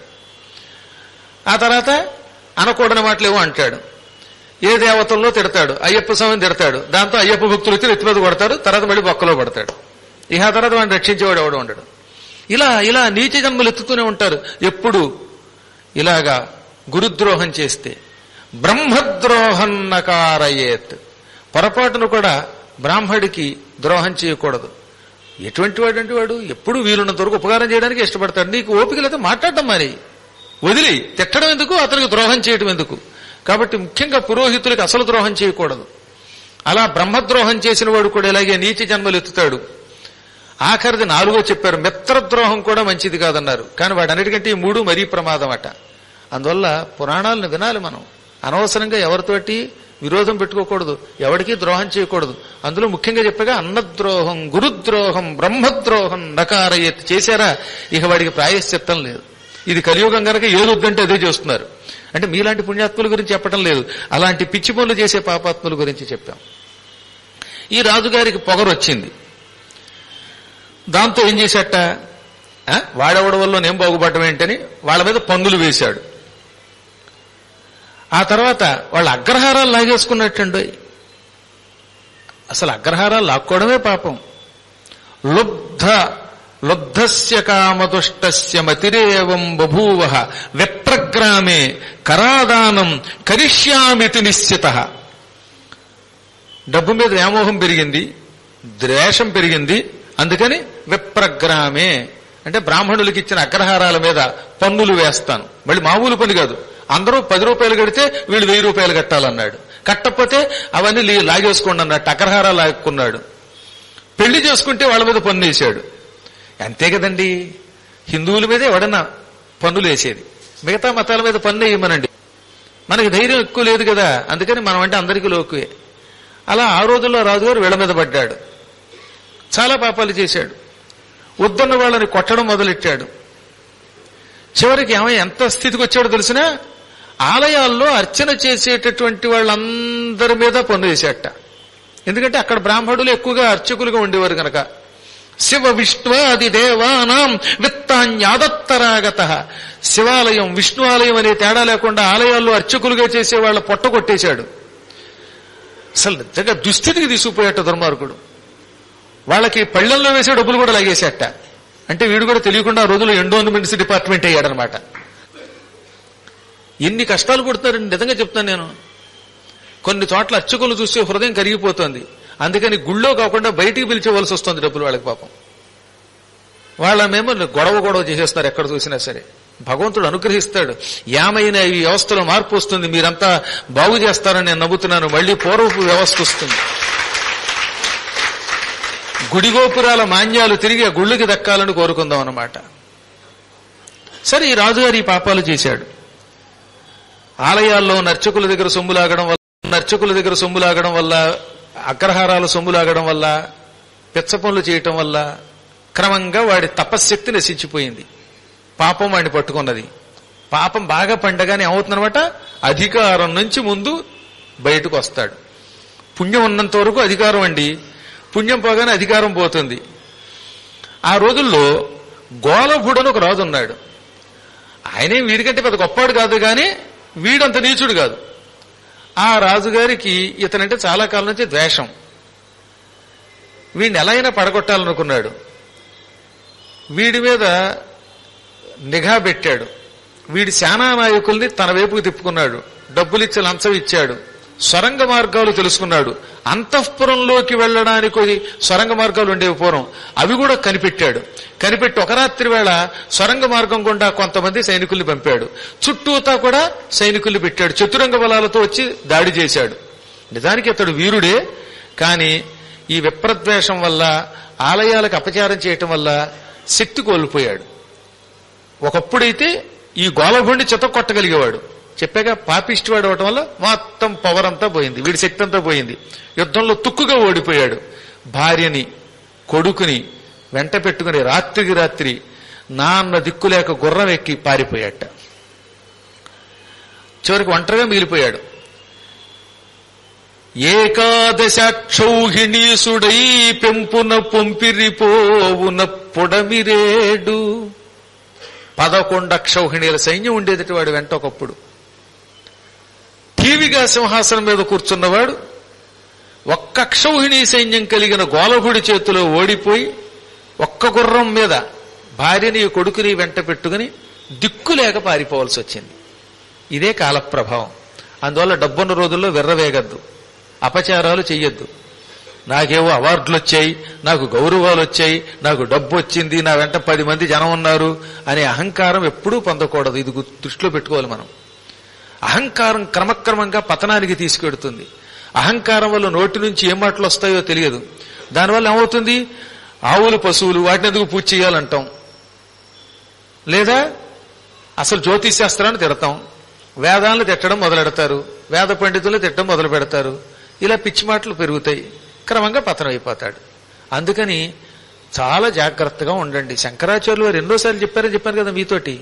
ఆ తర్వాత అనకూడని మాటలేవో అంటాడు. ఏ దేవతల్లో తిడతాడు, అయ్యప్ప స్వామిని తిడతాడు. దాంతో అయ్యప్ప భక్తులు వచ్చి ఎత్తి మీద కొడతారు. తర్వాత మళ్ళీ బొక్కలో పడతాడు. ఇక ఆ తర్వాత వాడిని రక్షించేవాడు ఎవడు ఉండడు. ఇలా నీచ జన్మలు ఎత్తుతూనే ఉంటారు. ఎప్పుడు ఇలాగా గురుద్రోహం చేస్తే. బ్రహ్మద్రోహం నకారయేత్. పొరపాటును కూడా బ్రాహ్మడికి ద్రోహం చేయకూడదు. ఎటువంటి వాడు అంటే వాడు ఎప్పుడు వీలున్నంత వరకు ఉపకారం చేయడానికి ఇష్టపడతాడు. నీకు ఓపిక లేకపోతే మాట్లాడటం మరి వదిలి తిట్టడం ఎందుకు, అతనికి ద్రోహం చేయటం ఎందుకు? కాబట్టి ముఖ్యంగా పురోహితులకి అసలు ద్రోహం చేయకూడదు. అలా బ్రహ్మద్రోహం చేసిన వాడు కూడా ఇలాగే నీచ జన్మలు ఎత్తుతాడు. ఆఖరిది 4వ చెప్పారు, మిత్రద్రోహం కూడా మంచిది కాదన్నారు. కానీ వాటన్నిటికంటే ఈ 3 మరీ ప్రమాదం అట. అందువల్ల పురాణాలను వినాలి మనం. అనవసరంగా ఎవరితోటి విరోధం పెట్టుకోకూడదు, ఎవరికీ ద్రోహం చేయకూడదు. అందులో ముఖ్యంగా చెప్పగా అన్నద్రోహం, గురుద్రోహం, బ్రహ్మద్రోహం నకారయత్ చేశారా ఇక వాడికి ప్రాయశ్చిత్తం లేదు. ఇది కలియుగం గనక ఏదొద్దంటే అదే చేస్తున్నారు. అంటే మీలాంటి పుణ్యాత్ముల గురించి చెప్పడం లేదు, అలాంటి పిచ్చి పనులు చేసే పాపాత్ముల గురించి చెప్పాం. ఈ రాజుగారికి పొగరొచ్చింది. దాంతో ఏం చేశాట, వాడెవడ వల్ల నేను బాగుపడటం ఏంటని వాళ్ళ మీద పన్నులు వేశాడు. ఆ తర్వాత వాళ్ళ అగ్రహారాలు లాగేసుకున్నట్టండి. అసలు అగ్రహారాలు లాక్కోవడమే పాపం. లుబ్ధస్య కామదుష్టస్య మతిరేవం బభూవ విప్రగ్రామే కరాదానం కరిష్యామితి నిశ్చితః. డబ్బు మీద వ్యామోహం పెరిగింది, ద్వేషం పెరిగింది. అందుకని విప్రగ్రామే అంటే బ్రాహ్మణులకి ఇచ్చిన అగ్రహారాల మీద పన్నులు వేస్తాను. మళ్ళీ మామూలు పని కాదు, అందరూ 10 రూపాయలు కడితే వీళ్ళు 1000 రూపాయలు కట్టాలన్నాడు. కట్టకపోతే అవన్నీ లాగేసుకోండి అన్నట్టు అగ్రహారాలు లాక్కున్నాడు. పెళ్లి చేసుకుంటే వాళ్ళ మీద పన్ను వేశాడు. అంతే కదండి, హిందువుల మీద ఎవడన్నా పన్నులు వేసేది, మిగతా మతాల మీద పన్ను వేయమనండి. మనకి ధైర్యం ఎక్కువ లేదు కదా, అందుకని మనం అంటే అందరికీ లోకువే. అలా ఆ రోజుల్లో రాజుగారు వీళ్ళ మీద పడ్డాడు, చాలా పాపాలు చేశాడు. వద్దన్న వాళ్ళని కొట్టడం మొదలెట్టాడు. చివరికి ఎంత స్థితికి వచ్చాడో తెలిసినా ఆలయాల్లో అర్చన చేసేటటువంటి వాళ్ళందరి మీద పన్ను వేసేట. ఎందుకంటే అక్కడ బ్రాహ్మణులు ఎక్కువగా అర్చకులుగా ఉండేవారు కనుక. శివ విష్ణువాది దేవానాం విత్తాన్యాదత్తరాగత. శివాలయం విష్ణు ఆలయం అనే తేడా లేకుండా ఆలయాల్లో అర్చకులుగా చేసే వాళ్ళ పొట్ట కొట్టేశాడు. అసలు నిజంగా దుస్థితికి తీసుకుపోయాట దుర్మార్గుడు. వాళ్ళకి పళ్ళెంలో వేసే డబ్బులు కూడా లాగేసేట. అంటే వీడు కూడా తెలియకుండా ఆ రోజుల్లో ఎండోన్మెంట్స్ డిపార్ట్మెంట్ అయ్యాడనమాట. ఎన్ని కష్టాలు కొడుతున్నారని నిజంగా చెప్తాను నేను. కొన్ని చోట్ల అర్చకులు చూస్తే హృదయం కరిగిపోతుంది. అందుకని గుళ్ళో కాకుండా బయటికి పిలిచేవలసి వస్తుంది డబ్బులు వాళ్ళకి పాపం. వాళ్ళమేమో గొడవ చేసేస్తారు ఎక్కడ చూసినా సరే. భగవంతుడు అనుగ్రహిస్తాడు, ఏమైనా ఈ వ్యవస్థలో మార్పు వస్తుంది, మీరంతా బాగు చేస్తారని నేను నమ్ముతున్నాను. మళ్లీ పూర్వపు వ్యవస్థ వస్తుంది. గుడిగోపురాల మాన్యాలు తిరిగి ఆ గుళ్ళకి దక్కాలని కోరుకుందాం అన్నమాట. సరే, ఈ రాజుగారు ఈ పాపాలు చేశాడు. ఆలయాల్లో నర్చకుల దగ్గర సొమ్ము లాగడం వల్ల అగ్రహారాలు సొమ్ము లాగడం వల్ల పిచ్చ పనులు చేయటం వల్ల క్రమంగా వాడి తపశ్శక్తి నశించిపోయింది. పాపం వాడిని పట్టుకున్నది. పాపం బాగా పండగానే ఏమవుతుందనమాట, అధికారం నుంచి ముందు బయటకు వస్తాడు. పుణ్యం ఉన్నంత వరకు అధికారం అండి, పుణ్యం పోగానే అధికారం పోతుంది. ఆ రోజుల్లో గోలభుడని ఒక రాజు ఉన్నాడు. ఆయనే వీడికంటే పెద్ద గొప్పవాడు కాదు, కానీ వీడంత నీచుడు కాదు. ఆ రాజుగారికి ఇతనంటే చాలా కాలం నుంచి ద్వేషం. వీడిని ఎలా అయినా పడగొట్టాలనుకున్నాడు. వీడి మీద నిఘా పెట్టాడు. వీడి సేనా నాయకుల్ని తన వైపుకు తిప్పుకున్నాడు. డబ్బులిచ్చి లంచం ఇచ్చాడు. సొరంగ మార్గాలు తెలుసుకున్నాడు. అంతఃపురంలోకి వెళ్లడానికి సొరంగ మార్గాలు ఉండేవి పూర్వం, అవి కూడా కనిపెట్టాడు. కనిపెట్టి ఒక రాత్రి వేళ సొరంగ మార్గం గుండా కొంతమంది సైనికుల్ని పంపాడు. చుట్టూతా కూడా సైనికుల్ని పెట్టాడు. చతురంగ బలాలతో వచ్చి దాడి చేశాడు. నిజానికి అతడు వీరుడే, కానీ ఈ విప్రద్వేషం వల్ల, ఆలయాలకు అపచారం చేయటం వల్ల శక్తి కోల్పోయాడు. ఒకప్పుడైతే ఈ గోలభుడిని చితకొట్టగలిగేవాడు. చెప్పాక పాపిష్టివాడు అవటం వల్ల మొత్తం పవర్ అంతా పోయింది, వీడి శక్తి అంతా పోయింది. యుద్ధంలో తుక్కుగా ఓడిపోయాడు. భార్యని కొడుకుని వెంట పెట్టుకుని రాత్రికి రాత్రి నాన్న దిక్కులేక గుర్రం ఎక్కి పారిపోయాట. చివరికి ఒంటరిగా మిగిలిపోయాడు. ఏకాదశాక్షౌహిణీసుడై పెంపున పొంపిరిపోవున పొడమిరేడు. 11 అక్షౌహిణీల సైన్యం ఉండేదట వాడు వెంట. ఒకప్పుడు టీవీగా సింహాసనం మీద కూర్చున్నవాడు ఒక్క అక్షౌహిణీ సైన్యం కలిగిన గోలభుడి చేతిలో ఓడిపోయి ఒక్క గుర్రం మీద భార్యని కొడుకుని వెంట పెట్టుకుని దిక్కులేక పారిపోవాల్సి వచ్చింది. ఇదే కాలప్రభావం. అందువల్ల డబ్బున్న రోజుల్లో విర్రవేగద్దు, అపచారాలు చెయ్యొద్దు. నాకేవో అవార్డులు వచ్చాయి, నాకు గౌరవాలు వచ్చాయి, నాకు డబ్బు వచ్చింది, నా వెంట 10 మంది జనం ఉన్నారు అనే అహంకారం ఎప్పుడూ పొందకూడదు. ఇది దృష్టిలో పెట్టుకోవాలి మనం. అహంకారం క్రమక్రమంగా పతనానికి తీసుకెడుతుంది. అహంకారం వల్ల నోటి నుంచి ఏం మాటలు వస్తాయో తెలియదు. దానివల్ల ఏమవుతుంది, ఆవులు పశువులు వాటిని ఎందుకు పూజ చేయాలంటాం, లేదా అసలు జ్యోతిష్ శాస్త్రాన్ని తిడతాం, వేదాలను తిట్టడం మొదలెడతారు, వేద పండితులు తిట్టడం మొదలు పెడతారు. ఇలా పిచ్చి మాటలు పెరుగుతాయి, క్రమంగా పతనం అయిపోతాడు. అందుకని చాలా జాగ్రత్తగా ఉండండి. శంకరాచార్యులు వారు ఎన్నోసార్లు చెప్పారు కదా మీతోటి.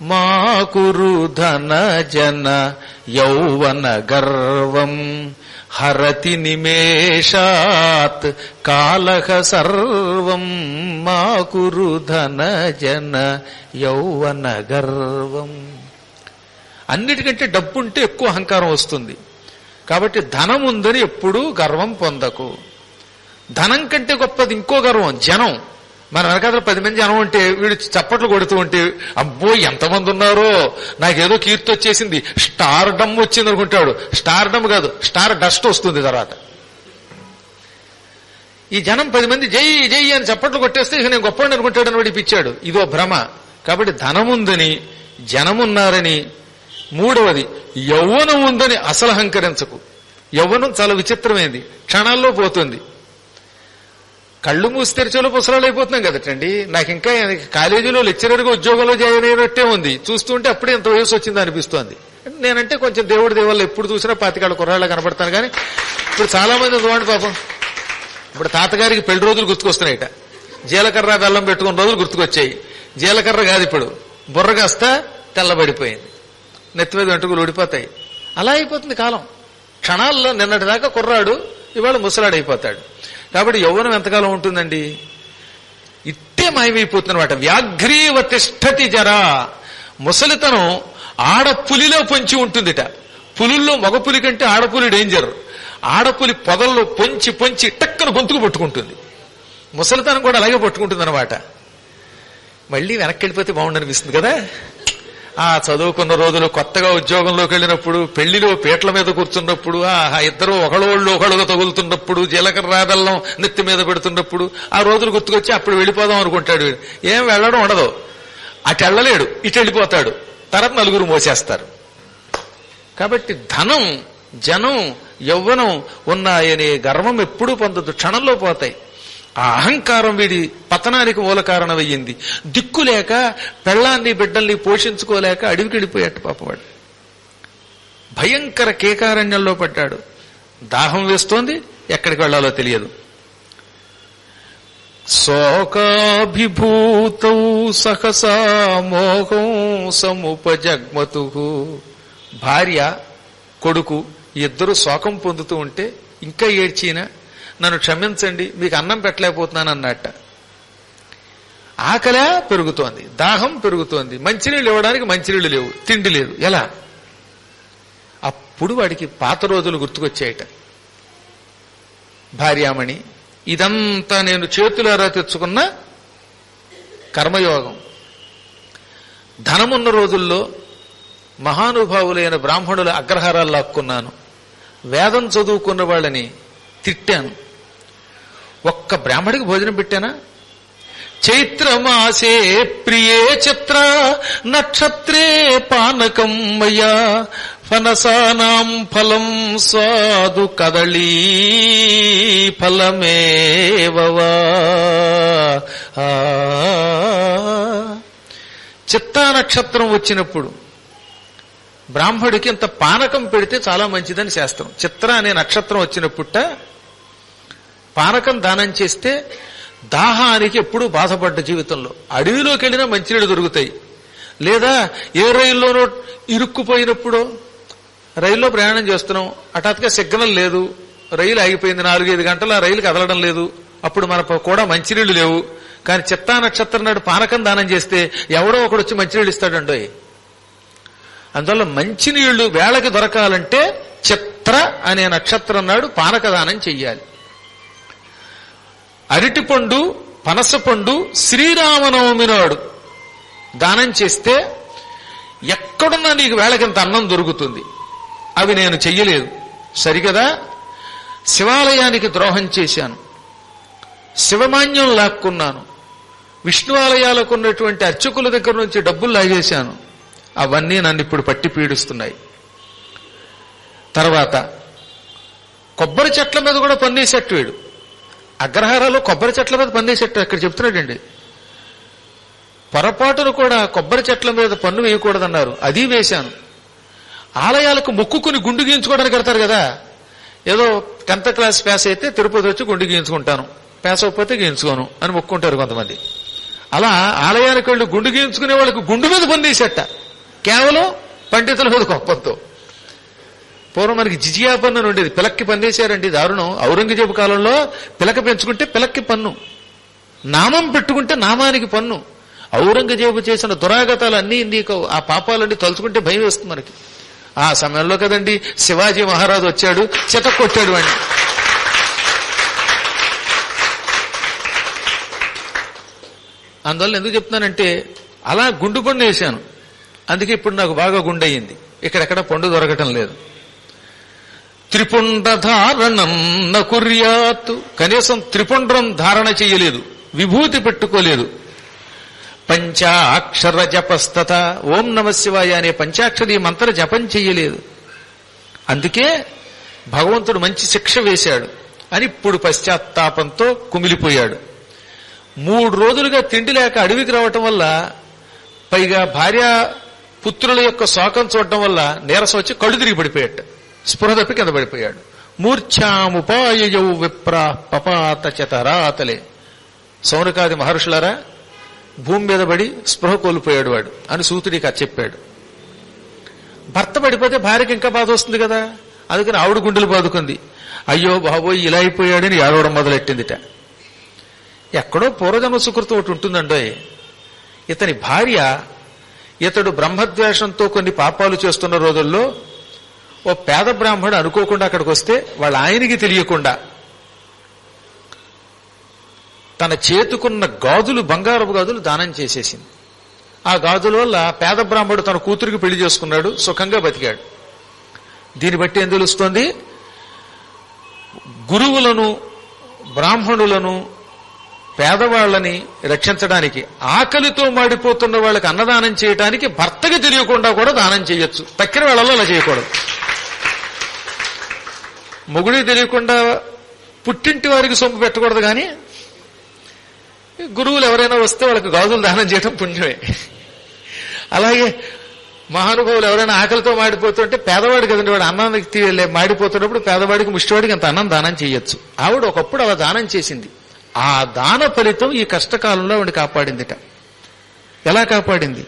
మా కురు ధన జన యౌవన గర్వం హరతి నిమేషాత్ కాలహ సర్వం. మా కురు ధన జన యౌవన గర్వం. అన్నిటికంటే డబ్బుంటే ఎక్కువ అహంకారం వస్తుంది. కాబట్టి ధనం ఉందని ఎప్పుడూ గర్వం పొందకు. ధనం కంటే గొప్పది ఇంకో గర్వం, జనం. మన వెనకాల 10 మంది జనం ఉంటే వీడు చప్పట్లు కొడుతూ ఉంటే అబ్బో ఎంతమంది ఉన్నారో, నాకేదో కీర్తి వచ్చేసింది, స్టార్ డమ్ వచ్చింది అనుకుంటాడు. స్టార్ డమ్ కాదు, స్టార్ డస్ట్ వస్తుంది తర్వాత. ఈ జనం 10 మంది జై జై అని చప్పట్లు కొట్టేస్తే ఇక నేను గొప్పవాడిని అనుకుంటాడని వాడు పిచ్చాడు. ఇదో భ్రమ. కాబట్టి ధనముందని, జనమున్నారని, మూడవది యౌవనం ఉందని అసలు అహంకరించకు. యౌవనం చాలా విచిత్రమైంది, క్షణాల్లో పోతుంది. కళ్ళు మూసి తెరిచేలో పుసరాలు అయిపోతున్నాం కదటండి. నాకు ఇంకా కాలేజీలో లెక్చరర్గా ఉద్యోగంలో జాయిన్ అయినట్టే ఉంది. చూస్తుంటే అప్పుడే ఎంత వయసు వచ్చిందో అనిపిస్తోంది. నేనంటే కొంచెం దేవుడి దేవాళ్ళు ఎప్పుడు చూసినా 25 కుర్రాళ్ళ కనబడతాను. కానీ ఇప్పుడు చాలా మంది చూడండి పాపం, ఇప్పుడు తాతగారికి పెళ్లి రోజులు గుర్తుకొస్తున్నాయిట. జీలకర్ర బెల్లం పెట్టుకున్న రోజులు గుర్తుకొచ్చాయి. జీలకర్ర కాదు, ఇప్పుడు బుర్ర కాస్త తెల్లబడిపోయింది, నెత్తి మీద వెంట్రుకలు ఊడిపోతాయి. అలా అయిపోతుంది కాలం. క్షణాల్లో నిన్నటిదాకా కుర్రాడు ఇవాళ ముసలాడైపోతాడు. కాబట్టి యవ్వనం ఎంతకాలం ఉంటుందండి? ఇట్టే మాయమైపోతుందన్నమాట. వ్యాఘ్రీవ తిష్టతి జరా. ముసలితనం ఆడపులిలో పొంచి ఉంటుందిట. పులుల్లో మగపులి కంటే ఆడపులి డేంజర్. ఆడపులి పొదల్లో పొంచి పొంచి టక్కన గొంతుకు పట్టుకుంటుంది. ముసలితనం కూడా అలాగే పట్టుకుంటుంది అనమాట. మళ్ళీ వెనక్కి వెళ్ళిపోతే బాగుండనిపిస్తుంది కదా. ఆ చదువుకున్న రోజులు, కొత్తగా ఉద్యోగంలోకి వెళ్ళినప్పుడు, పెళ్లిలో పీటల మీద కూర్చున్నప్పుడు, ఆ ఇద్దరు ఒకళ్ళుగా తగులుతున్నప్పుడు, జీలకర్ర బెల్లం నెత్తి మీద పెడుతున్నప్పుడు ఆ రోజులు గుర్తుకొచ్చి అప్పుడు వెళ్ళిపోదాం అనుకుంటాడు. ఏం వెళ్ళడం ఉండదు. అటు వెళ్ళలేడు, ఇటు వెళ్ళిపోతాడు. తర్వాత నలుగురు మోసేస్తారు. కాబట్టి ధనం, జనం, యవ్వనం ఉన్నాయనే గర్వం ఎప్పుడూ పొందదు, క్షణంలో పోతాయి. ఆ అహంకారం వీడి పతనానికి మూల కారణమయ్యింది. దిక్కులేక పెళ్లాన్ని బిడ్డల్ని పోషించుకోలేక అడవికి వెళ్ళిపోయాడు పాపవాడు. భయంకర కేకారణ్యంలో పడ్డాడు. దాహం వేస్తోంది, ఎక్కడికి వెళ్లాలో తెలియదు. శోకాభిభూతౌ సహసా మోహం సముపజగ్మతు. భార్య కొడుకు ఇద్దరు శోకం పొందుతూ ఉంటే ఇంకా ఏడ్చినా నన్ను క్షమించండి, మీకు అన్నం పెట్టలేకపోతున్నాను అన్నట్ట. ఆకలి పెరుగుతోంది, దాహం పెరుగుతోంది, మంచినీళ్ళు ఇవ్వడానికి మంచినీళ్ళు లేవు, తిండి లేదు. ఎలా? అప్పుడు వాడికి పాత రోజులు గుర్తుకొచ్చాయట. భార్యామణి, ఇదంతా నేను చేతులారా తెచ్చుకున్న కర్మయోగం. ధనమున్న రోజుల్లో మహానుభావులైన బ్రాహ్మణుల అగ్రహారాలు లాక్కున్నాను, వేదం చదువుకున్న వాళ్ళని తిట్టాను. ఒక్క బ్రాహ్మడికి భోజనం పెట్టానా? చైత్రమాసే ప్రియే చిత్ర నక్షత్రే పానకం మయా ఫనసానాం ఫలం స్వాదు కదళీ ఫలమేవవా. చిత్తా నక్షత్రం వచ్చినప్పుడు బ్రాహ్మడికి ఇంత పానకం పెడితే చాలా మంచిదని శాస్త్రం. చిత్ర అనే నక్షత్రం వచ్చినప్పుట పానకం దానం చేస్తే దాహానికి ఎప్పుడూ బాధపడ్డ జీవితంలో అడవిలోకి వెళ్ళినా మంచినీళ్ళు దొరుకుతాయి. లేదా ఏ రైల్లోనో ఇరుక్కుపోయినప్పుడు, రైల్లో ప్రయాణం చేస్తున్నాం, హఠాత్తుగా సిగ్నల్ లేదు, రైలు ఆగిపోయింది, 4-5 గంటలు ఆ రైలు కదలడం లేదు, అప్పుడు మన కూడా మంచినీళ్లు లేవు. కానీ చిత్తా నక్షత్రం నాడు పానకం దానం చేస్తే ఎవడో ఒకడు వచ్చి మంచినీళ్ళు ఇస్తాడండో. అందువల్ల మంచినీళ్లు వేళకి దొరకాలంటే చిత్ర అనే నక్షత్రం నాడు పానక దానం చెయ్యాలి. అరటిపండు, పనసపండు శ్రీరామనవమి నాడు దానం చేస్తే ఎక్కడున్నా నీకు వేళకింత అన్నం దొరుకుతుంది. అవి నేను చెయ్యలేదు, సరిగదా. శివాలయానికి ద్రోహం చేశాను, శివమాన్యం లాక్కున్నాను, విష్ణు ఆలయాలకు ఉన్నటువంటి అర్చకుల దగ్గర నుంచి డబ్బులు లాగేశాను. అవన్నీ నన్ను ఇప్పుడు పట్టి పీడిస్తున్నాయి. తర్వాత కొబ్బరి చెట్ల మీద కూడా పన్నేసేట్టు వీడు. అగ్రహారాలు కొబ్బరి చెట్ల మీద పన్నేసేట్టు అక్కడ చెప్తున్నాడండి. పొరపాటును కూడా కొబ్బరి చెట్ల మీద పన్ను వేయకూడదన్నారు, అది వేశాను. ఆలయాలకు మొక్కుకుని గుండు గీయించుకోవడానికి వెళ్తారు కదా, ఏదో 10th క్లాస్ పాస్ అయితే తిరుపతి వచ్చి గుండు గీయించుకుంటాను, పాస్ అవ్వకపోతే గీయించుకోను అని మొక్కుంటారు కొంతమంది. అలా ఆలయానికి వెళ్ళి గుండు గీయించుకునే వాళ్ళకి గుండు మీద పన్నేసేట, కేవలం పండితుల మీద కోపంతో. పూర్వం మనకి జిజియా పన్ను అని ఉండేది, పిలక్కి పన్నేశారండి, దారుణం. ఔరంగజేబు కాలంలో పిలక పెంచుకుంటే పిలక్కి పన్ను, నామం పెట్టుకుంటే నామానికి పన్ను. ఔరంగజేబు చేసిన దురాగతాలు అన్నీ నీకు, ఆ పాపాలన్నీ తలుచుకుంటే భయం వేస్తుంది మనకి. ఆ సమయంలో కదండి శివాజీ మహారాజు వచ్చాడు, చితక్కొట్టాడు వాడిని. అందువల్ల ఎందుకు చెప్తున్నానంటే, అలా గుండు పన్ను వేశాను, అందుకే ఇప్పుడు నాకు బాగా గుండె అయ్యింది. ఇక్కడెక్కడ పండు దొరకటం లేదు. త్రిపుండ్రధారణం నకుర్యాత్, కనీసం త్రిపుండ్రం ధారణ చెయ్యలేదు, విభూతి పెట్టుకోలేదు. పంచాక్షర జపస్తత, ఓం నమ శివాయ అనే పంచాక్షరి మంత్ర జపం చెయ్యలేదు. అందుకే భగవంతుడు మంచి శిక్ష వేశాడు అని ఇప్పుడు పశ్చాత్తాపంతో కుమిలిపోయాడు. 3 రోజులుగా తిండి లేక అడవికి రావటం వల్ల, పైగా భార్య పుత్రుల యొక్క శోకం చూడటం వల్ల నీరసం వచ్చి కళ్ళు తిరిగి పడిపోయాట, స్పృహ తప్పి కింద పడిపోయాడు. మూర్ఛాముపాయయౌ విప్రా పపాత చతరాతలే. సౌనకాది మహర్షులారా, భూమి మీద పడి స్పృహ కోల్పోయాడు వాడు అని సూతుడికి అది చెప్పాడు. భర్త పడిపోతే భార్యకి ఇంకా బాధ వస్తుంది కదా, అందుకని ఆవిడ గుండెలు బాదుకుంది. అయ్యో బాబోయ్ ఇలా అయిపోయాడని ఏడవడం మొదలెట్టిందిట. ఎక్కడో పూర్వజన్మ సుకృతం ఒకటి ఉంటుందండో. ఇతని భార్య, ఇతడు బ్రహ్మద్వేషంతో కొన్ని పాపాలు చేస్తున్న రోజుల్లో ఓ పేద బ్రాహ్మణుడు అనుకోకుండా అక్కడికి వస్తే వాళ్ళ ఆయనకి తెలియకుండా తన చేతుకున్న గాజులు, బంగారపు గాజులు దానం చేసేసింది. ఆ గాజుల వల్ల పేద బ్రాహ్మణుడు తన కూతురికి పెళ్లి చేసుకున్నాడు, సుఖంగా బతికాడు. దీన్ని బట్టి ఏం తెలుస్తోంది? గురువులను, బ్రాహ్మణులను, పేదవాళ్లని రక్షించడానికి, ఆకలితో మాడిపోతున్న వాళ్ళకి అన్నదానం చేయడానికి భర్తకి తెలియకుండా కూడా దానం చేయొచ్చు. తక్కిన వాళ్ళలో అలా చేయకూడదు. మొగుడికి తెలియకుండా పుట్టింటి వారికి సొమ్ము పెట్టకూడదు, కానీ గురువులు ఎవరైనా వస్తే వాళ్ళకి గాజులు దానం చేయడం పుణ్యమే. అలాగే మహానుభావులు ఎవరైనా ఆకలితో మాడిపోతుంటే పేదవాడి కదండి, వాడు అన్నానికి మాడిపోతున్నప్పుడు పేదవాడికి, ముష్టివాడికి అంత అన్నం దానం చేయొచ్చు. ఆవిడ ఒకప్పుడు అలా దానం చేసింది. ఆ దాన ఫలితం ఈ కష్టకాలంలో ఆవిడ కాపాడిందిట. ఎలా కాపాడింది?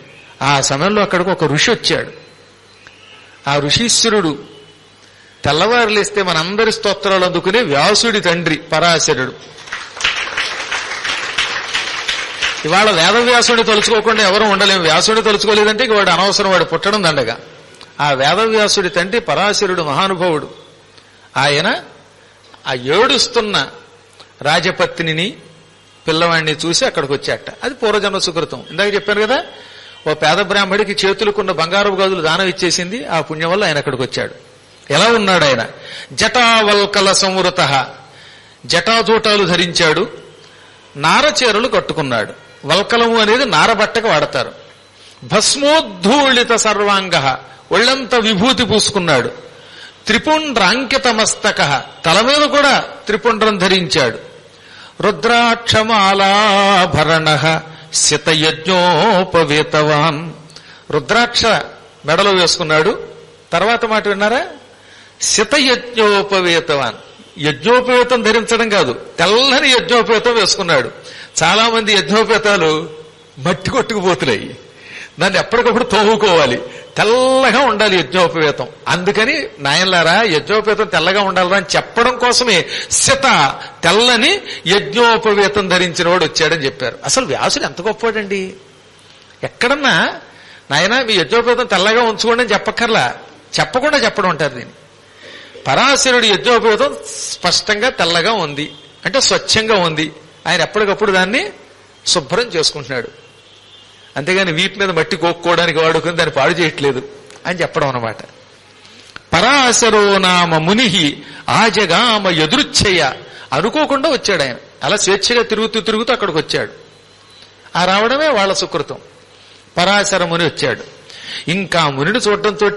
ఆ సమయంలో అక్కడికి ఒక ఋషి వచ్చాడు. ఆ ఋషీశ్వరుడు తెల్లవారులేస్తే మనందరి స్తోత్రాలు అందుకునే వ్యాసుడి తండ్రి పరాశరుడు. ఇవాళ వేదవ్యాసుడిని తలుచుకోకుండా ఎవరూ ఉండలేము. వ్యాసుడిని తలుచుకోలేదంటే వాడు అనవసరం, వాడు పుట్టడం దండగా. ఆ వేదవ్యాసుడి తండ్రి పరాశరుడు మహానుభావుడు. ఆయన ఆ ఏడుస్తున్న రాజపత్నిని, పిల్లవాడిని చూసి అక్కడికి వచ్చాట. అది పూర్వజన్మ సుకృతం. ఇందాక చెప్పాను కదా, ఓ పేద బ్రాహ్మడికి చేతులకున్న బంగారపు గాజులు దానం ఇచ్చేసింది. ఆ పుణ్యం వల్ల ఆయన అక్కడికి వచ్చాడు. ఎలా ఉన్నాడు ఆయన? జటావల్కల సంవృత, జటాజూటాలు ధరించాడు, నారచీరలు కట్టుకున్నాడు. వల్కలము అనేది నారబట్టకు వాడతారు. భస్మోద్ధూళిత సర్వాంగ, ఒళ్ళంతా విభూతి పూసుకున్నాడు. త్రిపుండ్రాంకిత మస్తక, తల మీద కూడా త్రిపుండ్రం ధరించాడు. రుద్రాక్షమాలాభరణ శతయజ్ఞోపవేతవాన్, రుద్రాక్ష మెడలో వేసుకున్నాడు. తర్వాత మాట విన్నారా? శతయజ్ఞోపవేతవాన్, యజ్ఞోపవేతం ధరించడం కాదు, తెల్లని యజ్ఞోపవేతం వేసుకున్నాడు. చాలా మంది యజ్ఞోపేతాలు మట్టి కొట్టుకుపోతున్నాయి, దాన్ని ఎప్పటికప్పుడు తోముకోవాలి. తెల్లగా ఉండాలి యజ్ఞోపవేతం. అందుకని నాయనలారా, యజ్ఞోపవేతం తెల్లగా ఉండాలరా అని చెప్పడం కోసమే శత, తెల్లని యజ్ఞోపవేతం ధరించిన వాడు వచ్చాడని చెప్పారు. అసలు వ్యాసుడు ఎంత గొప్పవాడండి! ఎక్కడన్నా నాయన మీ యజ్ఞోపవేతం తెల్లగా ఉంచుకోండి అని చెప్పక్కర్లా, చెప్పకుండా చెప్పడం ఉంటారు దీన్ని. పరాశరుడి యజ్ఞోపవేతం స్పష్టంగా తెల్లగా ఉంది అంటే స్వచ్ఛంగా ఉంది. ఆయన ఎప్పటికప్పుడు దాన్ని శుభ్రం చేసుకుంటున్నాడు. అంతేగాని వీటి మీద మట్టి కోక్కోవడానికి వాడుకుని దాన్ని పాడు చేయట్లేదు అని చెప్పడం అన్నమాట. పరాశరో నామ ముని ఆజగామ ఎదురుచ్చయ్య, అనుకోకుండా వచ్చాడు ఆయన. అలా స్వేచ్ఛగా తిరుగుతూ అక్కడికి వచ్చాడు. ఆ రావడమే వాళ్ళ సుకృతం. పరాశర ముని వచ్చాడు. ఇంకా మునిని చూడటంతో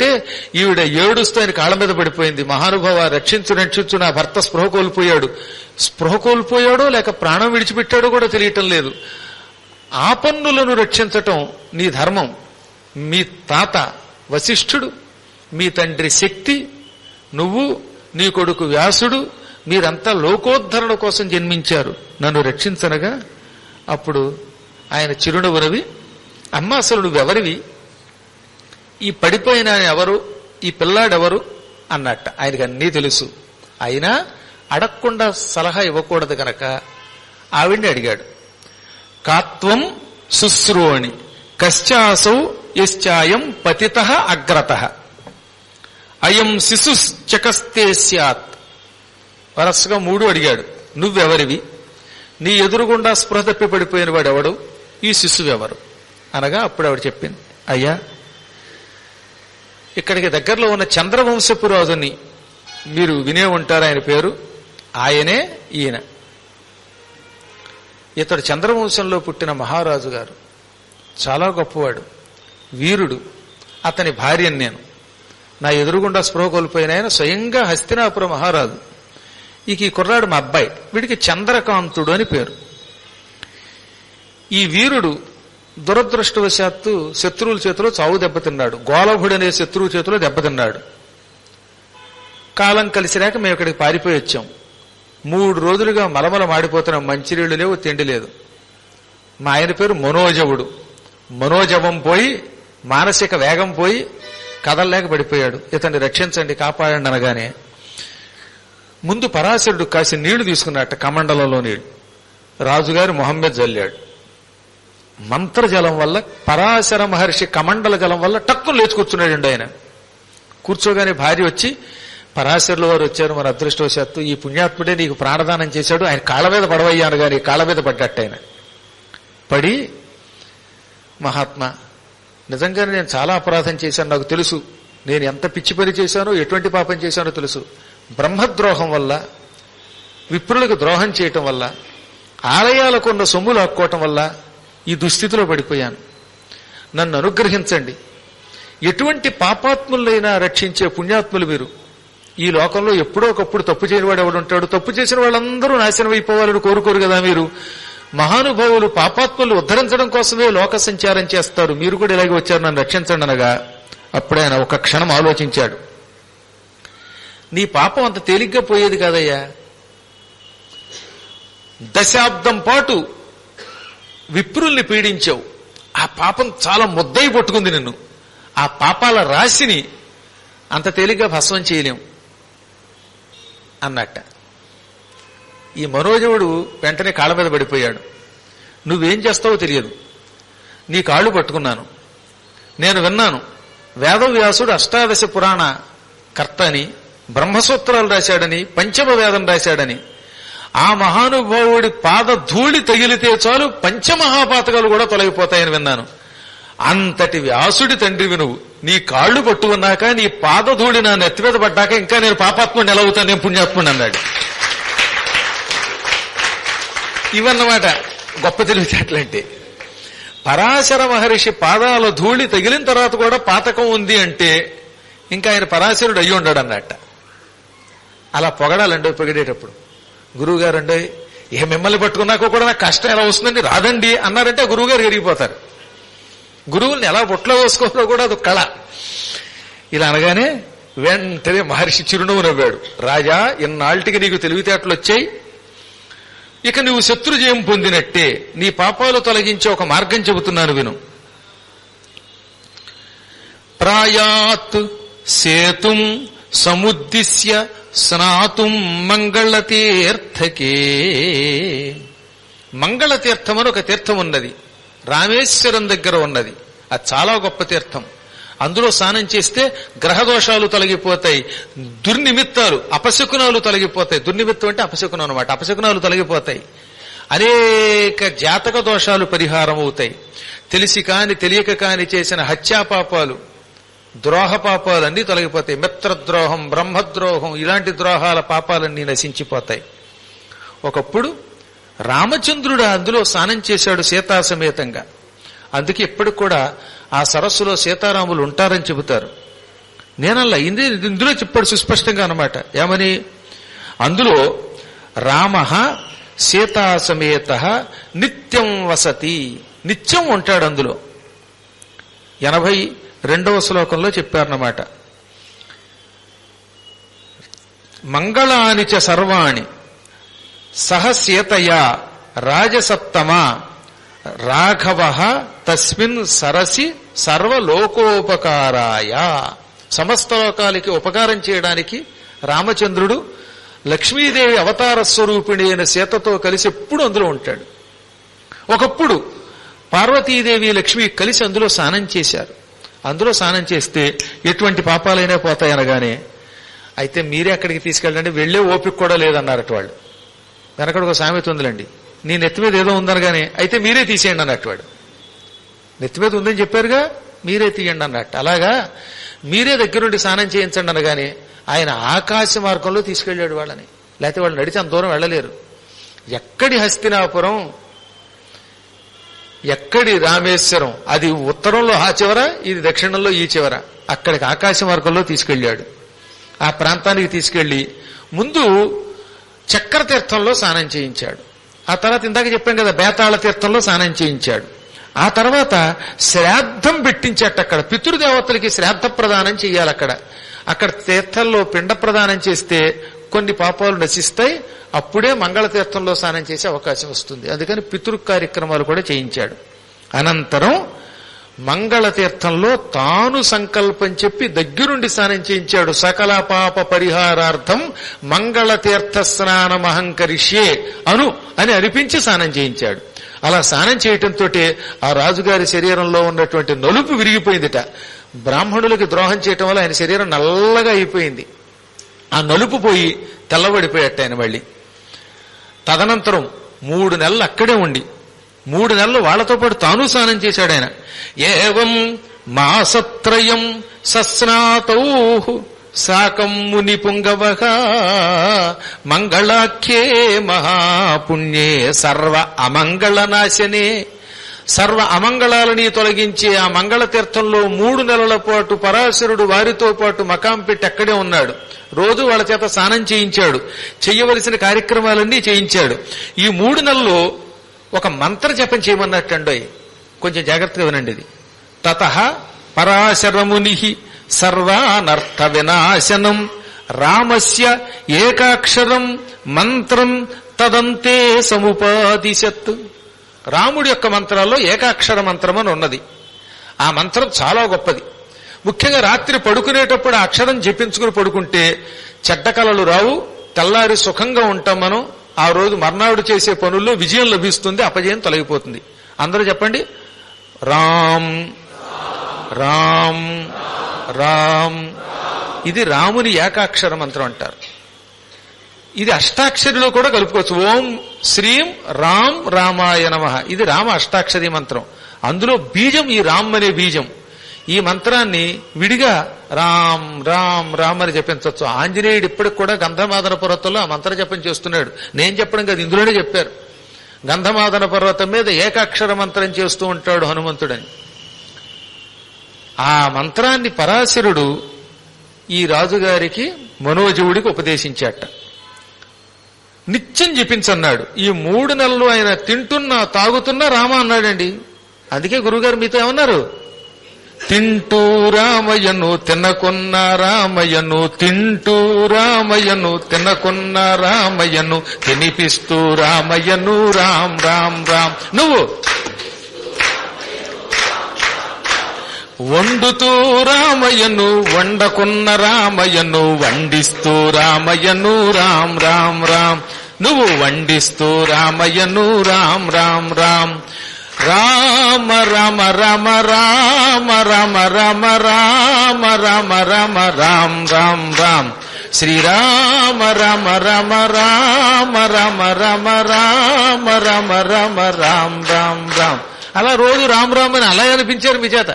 ఈవిడ ఏడుస్తూ ఆయన కాళ్ళ మీద పడిపోయింది. మహానుభావ, రక్షించు నా భర్త స్పృహ కోల్పోయాడో లేక ప్రాణం విడిచిపెట్టాడో కూడా తెలియటం లేదు. ఆపన్నులను రక్షించటం నీ ధర్మం. మీ తాత వశిష్ఠుడు, మీ తండ్రి శక్తి, నువ్వు, నీ కొడుకు వ్యాసుడు, మీరంతా లోకోద్ధరణ కోసం జన్మించారు, నన్ను రక్షించనగా. అప్పుడు ఆయన చిరునవ్వునవి, అమ్మ అసలు నువ్వెవరివి, ఈ పడిపోయిన ఎవరు, ఈ పిల్లాడెవరు అన్నట్ట. ఆయనకు అన్నీ తెలుసు. అయినా అడగకుండా సలహా ఇవ్వకూడదు గనక ఆవిడ్ని అడిగాడు. కాత్వం శుశ్రోణి కశ్చాసౌ యశ్చాయం పతితః అగ్రతః అయం శిశుశ్చకస్తే స్యాత్. వరసగా 3 అడిగాడు. నువ్వెవరివి, నీ ఎదురుగుండా స్పృహ తప్పి పడిపోయిన వాడెవడు, ఈ శిశువెవరు అనగా అప్పుడు ఆవిడ చెప్పింది, అయ్యా ఇక్కడికి దగ్గరలో ఉన్న చంద్రవంశపు రాజుని మీరు వినే ఉంటారు, ఆయన పేరు, ఆయనే ఈయన. ఇతడు చంద్రవంశంలో పుట్టిన మహారాజు గారు, చాలా గొప్పవాడు, వీరుడు. అతని భార్యను నేను. నా ఎదురుగుండా స్పృహ కోల్పోయిన ఆయన స్వయంగా హస్తినాపుర మహారాజు. ఈ కుర్రాడు మా అబ్బాయి, వీడికి చంద్రకాంతుడు అని పేరు. ఈ వీరుడు దురదృష్టవశాత్తు శత్రువుల చేతిలో చావు దెబ్బతిన్నాడు. గోలభుడనే శత్రువు చేతిలో దెబ్బతిన్నాడు. కాలం కలిసిరాక మేము ఇక్కడికి పారిపోయి వచ్చాం. 3 రోజులుగా మలమల మాడిపోతున్నాం. మంచినీళ్లు లేవు, తిండి లేదు. మా ఆయన పేరు మనోజవుడు. మనోజవం పోయి, మానసిక వేగం పోయి కదల్లేక పడిపోయాడు. ఇతన్ని రక్షించండి, కాపాడండి అనగానే ముందు పరాశరుడు కాసి నీళ్లు తీసుకున్నట్ట, కమండలంలో నీళ్లు రాజుగారి మొహం మీద జల్లాడు. మంత్రజలం వల్ల, పరాశర మహర్షి కమండల జలం వల్ల టక్కును లేచి కూర్చున్నాడండి ఆయన. కూర్చోగానే భార్య వచ్చి, పరాశరుల వారు వచ్చారు, మన అదృష్టవశాత్తు ఈ పుణ్యాత్ముడే నీకు ప్రాణదానం చేశాడు, ఆయన కాళ్ళ మీద పడవయ్యాను గాని కాళ్ళ మీద పడ్డట్టు. ఆయన పడి, మహాత్మా నిజంగానే నేను చాలా అపరాధం చేశాను, నాకు తెలుసు. నేను ఎంత పిచ్చి పని చేశానో, ఎటువంటి పాపం చేశానో తెలుసు. బ్రహ్మద్రోహం వల్ల, విప్రులకు ద్రోహం చేయటం వల్ల, ఆలయాలకు ఉన్న సొమ్ములు ఆక్కోవటం వల్ల ఈ దుస్థితిలో పడిపోయాను. నన్ను అనుగ్రహించండి. ఎటువంటి పాపాత్ములైనా రక్షించే పుణ్యాత్ములు మీరు. ఈ లోకంలో ఎప్పుడో ఒకప్పుడు తప్పు చేయని వాడు ఎవడుంటాడు? తప్పు చేసిన వాళ్ళందరూ నాశనం అయిపోవాలని కోరుకోరు కదా మీరు. మహానుభావులు పాపాత్ములు ఉద్ధరించడం కోసమే లోక సంచారం చేస్తారు. మీరు కూడా ఇలాగే వచ్చారు, నన్ను రక్షించండి అనగా అప్పుడు ఆయన ఒక క్షణం ఆలోచించాడు. నీ పాపం అంత తేలిగ్గా పోయేది కాదయ్యా. దశాబ్దం పాటు విప్రుల్ని పీడించావు. ఆ పాపం చాలా ముద్దయి పట్టుకుంది నిన్ను. ఆ పాపాల రాశిని అంత తేలిగ్గా భస్మం చేయలేం అన్నట్ట. ఈ మనోజవుడు వెంటనే కాళ్ళ మీద పడిపోయాడు. నువ్వేం చేస్తావో తెలియదు, నీ కాళ్ళు పట్టుకున్నాను. నేను విన్నాను, వేదవ్యాసుడు 18 పురాణ కర్త అని, బ్రహ్మసూత్రాలు రాశాడని, పంచమ వేదం రాశాడని. ఆ మహానుభావుడి పాద ధూళి తగిలితే చాలు పంచమహాపాతకాలు కూడా తొలగిపోతాయని విన్నాను. అంతటి వ్యాసుడి తండ్రివి నువ్వు. నీ కాళ్లు పట్టుకున్నాక, నీ పాదధూళి నా నెత్తిమీద పడ్డాక ఇంకా నేను పాపాత్ముడిని ఎలా అవుతాను, నేను పుణ్యాత్ముడిని అన్నాడు. ఇవన్నమాట గొప్ప తెలివితేటలంటే. పరాశర మహర్షి పాదాల ధూళి తగిలిన తర్వాత కూడా పాతకం ఉంది అంటే ఇంకా ఆయన పరాశరుడు అయ్యి ఉండడు అన్నట్ట. అలా పొగడాలండి పొగిడేటప్పుడు. గురువుగారు అండి, ఏ మిమ్మల్ని పట్టుకున్నాక కూడా నాకు కష్టం ఎలా వస్తుందండి, రాదండి అన్నారంటే గురువుగారు ఎరిగిపోతారు. గురువుల్ని ఎలా బొట్లో వేసుకోవాలో కూడా అది కళ. ఇలా అనగానే వెంటనే మహర్షి చిరునవ్వు నవ్వాడు. రాజా, ఇన్నాళ్ళకి నీకు తెలివితేటలు వచ్చాయి, ఇక నువ్వు శత్రుజయం పొందినట్టే. నీ పాపాలు తొలగించే ఒక మార్గం చెబుతున్నాను విను. ప్రాయాత్ సేతుం సముద్దిశ్య స్నాతుం మంగళతీర్థకే. మంగళతీర్థం అని ఒక తీర్థం ఉన్నది, రామేశ్వరం దగ్గర ఉన్నది. అది చాలా గొప్ప తీర్థం. అందులో స్నానం చేస్తే గ్రహదోషాలు తొలగిపోతాయి, దుర్నిమిత్తాలు, అపశకునాలు తొలగిపోతాయి. దుర్నిమిత్తం అంటే అపశకునం అనమాట. అపశకునాలు తొలగిపోతాయి. అనేక జాతక దోషాలు పరిహారం అవుతాయి. తెలిసి కాని తెలియక కాని చేసిన హత్యాపాపాలు, ద్రోహ పాపాలన్నీ తొలగిపోతాయి. మిత్రద్రోహం, బ్రహ్మద్రోహం, ఇలాంటి ద్రోహాల పాపాలన్నీ నశించిపోతాయి. ఒకప్పుడు రామచంద్రుడు అందులో స్నానం చేశాడు సీతాసమేతంగా. అందుకే ఇప్పటికి కూడా ఆ సరస్సులో సీతారాములు ఉంటారని చెబుతారు. నేనల్లా ఇందులో చెప్పాడు సుస్పష్టంగా అన్నమాట. ఏమని? అందులో రామః సీతా సమేతః నిత్యం వసతి, నిత్యం ఉంటాడు అందులో. 82వ శ్లోకంలో చెప్పారన్నమాట. మంగళాని చ సర్వాణి సహ సీతయా రాజసప్తమా రాఘవః తస్మిన్ సరసి సర్వలోకోపకారాయ. సమస్త లోకాలకి ఉపకారం చేయడానికి రామచంద్రుడు లక్ష్మీదేవి అవతార స్వరూపిణి అయిన సీతతో కలిసి ఎప్పుడు అందులో ఉంటాడు. ఒకప్పుడు పార్వతీదేవి లక్ష్మి కలిసి అందులో స్నానం చేశారు. అందులో స్నానం చేస్తే ఎటువంటి పాపాలైనా పోతాయనగానే, అయితే మీరే అక్కడికి తీసుకెళ్ళండి, వెళ్లే ఓపిక కూడా లేదన్నారట వాళ్ళు. వెనకడికి ఒక సామెత ఉందిలండి, నీ నెత్తి మీద ఏదో ఉందనగానే అయితే మీరే తీసేయండి అన్నట్టు. వాడు నెత్తి మీద ఉందని చెప్పారుగా, మీరే తీయండి అన్నట్టు. అలాగా మీరే దగ్గరుండి స్నానం చేయించండి అనగానే ఆయన ఆకాశ మార్గంలో తీసుకెళ్లాడు వాళ్ళని. లేకపోతే వాళ్ళు నడిచి అంత దూరం వెళ్ళలేరు. ఎక్కడి హస్తినాపురం, ఎక్కడి రామేశ్వరం, అది ఉత్తరంలో ఆ చివర, ఇది దక్షిణంలో ఈ చివర. అక్కడికి ఆకాశ మార్గంలో తీసుకెళ్లాడు. ఆ ప్రాంతానికి తీసుకెళ్లి ముందు చక్రతీర్థంలో స్నానం చేయించాడు. ఆ తర్వాత ఇందాక చెప్పాం కదా, బేతాళ తీర్థంలో స్నానం చేయించాడు. ఆ తర్వాత శ్రాద్ధం పెట్టించాట. అక్కడ పితృదేవతలకి శ్రాద్ధ ప్రదానం చెయ్యాలి. అక్కడ తీర్థంలో పిండ ప్రదానం చేస్తే కొన్ని పాపాలు నశిస్తాయి. అప్పుడే మంగళతీర్థంలో స్నానం చేసే అవకాశం వస్తుంది. అందుకని పితృ కార్యక్రమాలు కూడా చేయించాడు. అనంతరం మంగళతీర్థంలో తాను సంకల్పం చెప్పి దగ్గరుండి స్నానం చేయించాడు. సకల పాప పరిహారార్థం మంగళతీర్థ స్నానమహంకరిష్యే అని అనిపించి స్నానం చేయించాడు. అలా స్నానం చేయటంతో ఆ రాజుగారి శరీరంలో ఉన్నటువంటి నలుపు విరిగిపోయిందిట. బ్రాహ్మణులకి ద్రోహం చేయటం వల్ల ఆయన శరీరం నల్లగా అయిపోయింది. ఆ నలుపు పోయి తెల్లబడిపోయాట ఆయన మళ్ళీ. తదనంతరం 3 నెలలు అక్కడే ఉండి 3 నెలలు వాళ్లతో పాటు తాను స్నానం చేశాడు ఆయన. ఏవం మాసత్రయం సస్నాతౌ సాకం ముని పుంగవః మంగళాఖ్యే మహాపుణ్యే సర్వ అమంగళనాశనే. సర్వ అమంగళాలని తొలగించే ఆ మంగళతీర్థంలో 3 నెలల పాటు పరాశరుడు వారితో పాటు మకాం పెట్టి అక్కడే ఉన్నాడు. రోజు వాళ్ళ చేత స్నానం చేయించాడు. చెయ్యవలసిన కార్యక్రమాలన్నీ చేయించాడు. ఈ 3 నెలల్లో ఒక మంత్ర జపం చేయమన్నట్టండోయ్. కొంచెం జాగ్రత్తగా వినండి ఇది. తతః పరాశరముని సర్వానర్థ వినాశనం రామస్య ఏకాక్షరం మంత్రం తదంతే సముపాదిశత్. రాముడి యొక్క మంత్రాల్లో ఏకాక్షర మంత్రం అని ఉన్నది. ఆ మంత్రం చాలా గొప్పది. ముఖ్యంగా రాత్రి పడుకునేటప్పుడు ఆ అక్షరం జపించుకుని పడుకుంటే చెడ్డ కలలు రావు, తెల్లారి సుఖంగా ఉంటాం మనం. ఆ రోజు మర్నాడు చేసే పనుల్లో విజయం లభిస్తుంది, అపజయం తొలగిపోతుంది. అందరూ చెప్పండి, రామ్ రామ్ రామ్. ఇది రాముని ఏకాక్షర మంత్రం అంటారు. ఇది అష్టాక్షరిలో కూడా కలుపుకోవచ్చు. ఓం శ్రీం రామ్ రామాయ నమః. ఇది రామ అష్టాక్షరి మంత్రం. అందులో బీజం ఈ రామ్ అనే బీజం. ఈ మంత్రాన్ని విడిగా రామ్ రామ్ రామ్ అని జపించవచ్చు. ఆంజనేయుడు ఇప్పటికి కూడా గంధమాదన పర్వతంలో ఆ మంత్ర జపం చేస్తున్నాడు. నేను చెప్పడం కాదు, ఇందులోనే చెప్పారు. గంధమాదన పర్వతం మీద ఏకాక్షర మంత్రం చేస్తూ ఉంటాడు హనుమంతుడని. ఆ మంత్రాన్ని పరాశరుడు ఈ రాజుగారికి మనోజవుడికి ఉపదేశించాట. నిత్యం జపించన్నాడు. ఈ 3 నెలలు ఆయన తింటున్నా తాగుతున్నా రామ అన్నాడండి. అందుకే గురువుగారు మీతో ఏమన్నారు? తింటూ రామయ్యను తినకున్న రామయ్యను, తింటూ రామయ్యను తినకున్న రామయ్యను, తినిపిస్తూ రామయ్యను రామ్ రామ్ రామ్. నువ్వు వండుతూ రామయ్యను వండకున్న రామయ్యను, వండిస్తూ రామయ్యను రామ్ రామ్ రామ్. నువ్వు వండిస్తూ రామయ్యను రామ్ రామ్ రామ్. రామ రామ రామ రామ రామ రామ రామ రామ రామ రామ్ రామ్ రామ్. శ్రీరామ రామ రామ రామ రామ రామ రామ రామ రామ రామ్ రామ్ రామ్. అలా రోజు రామ్ రామ్ అని అలా అనిపించారు మీ చేత.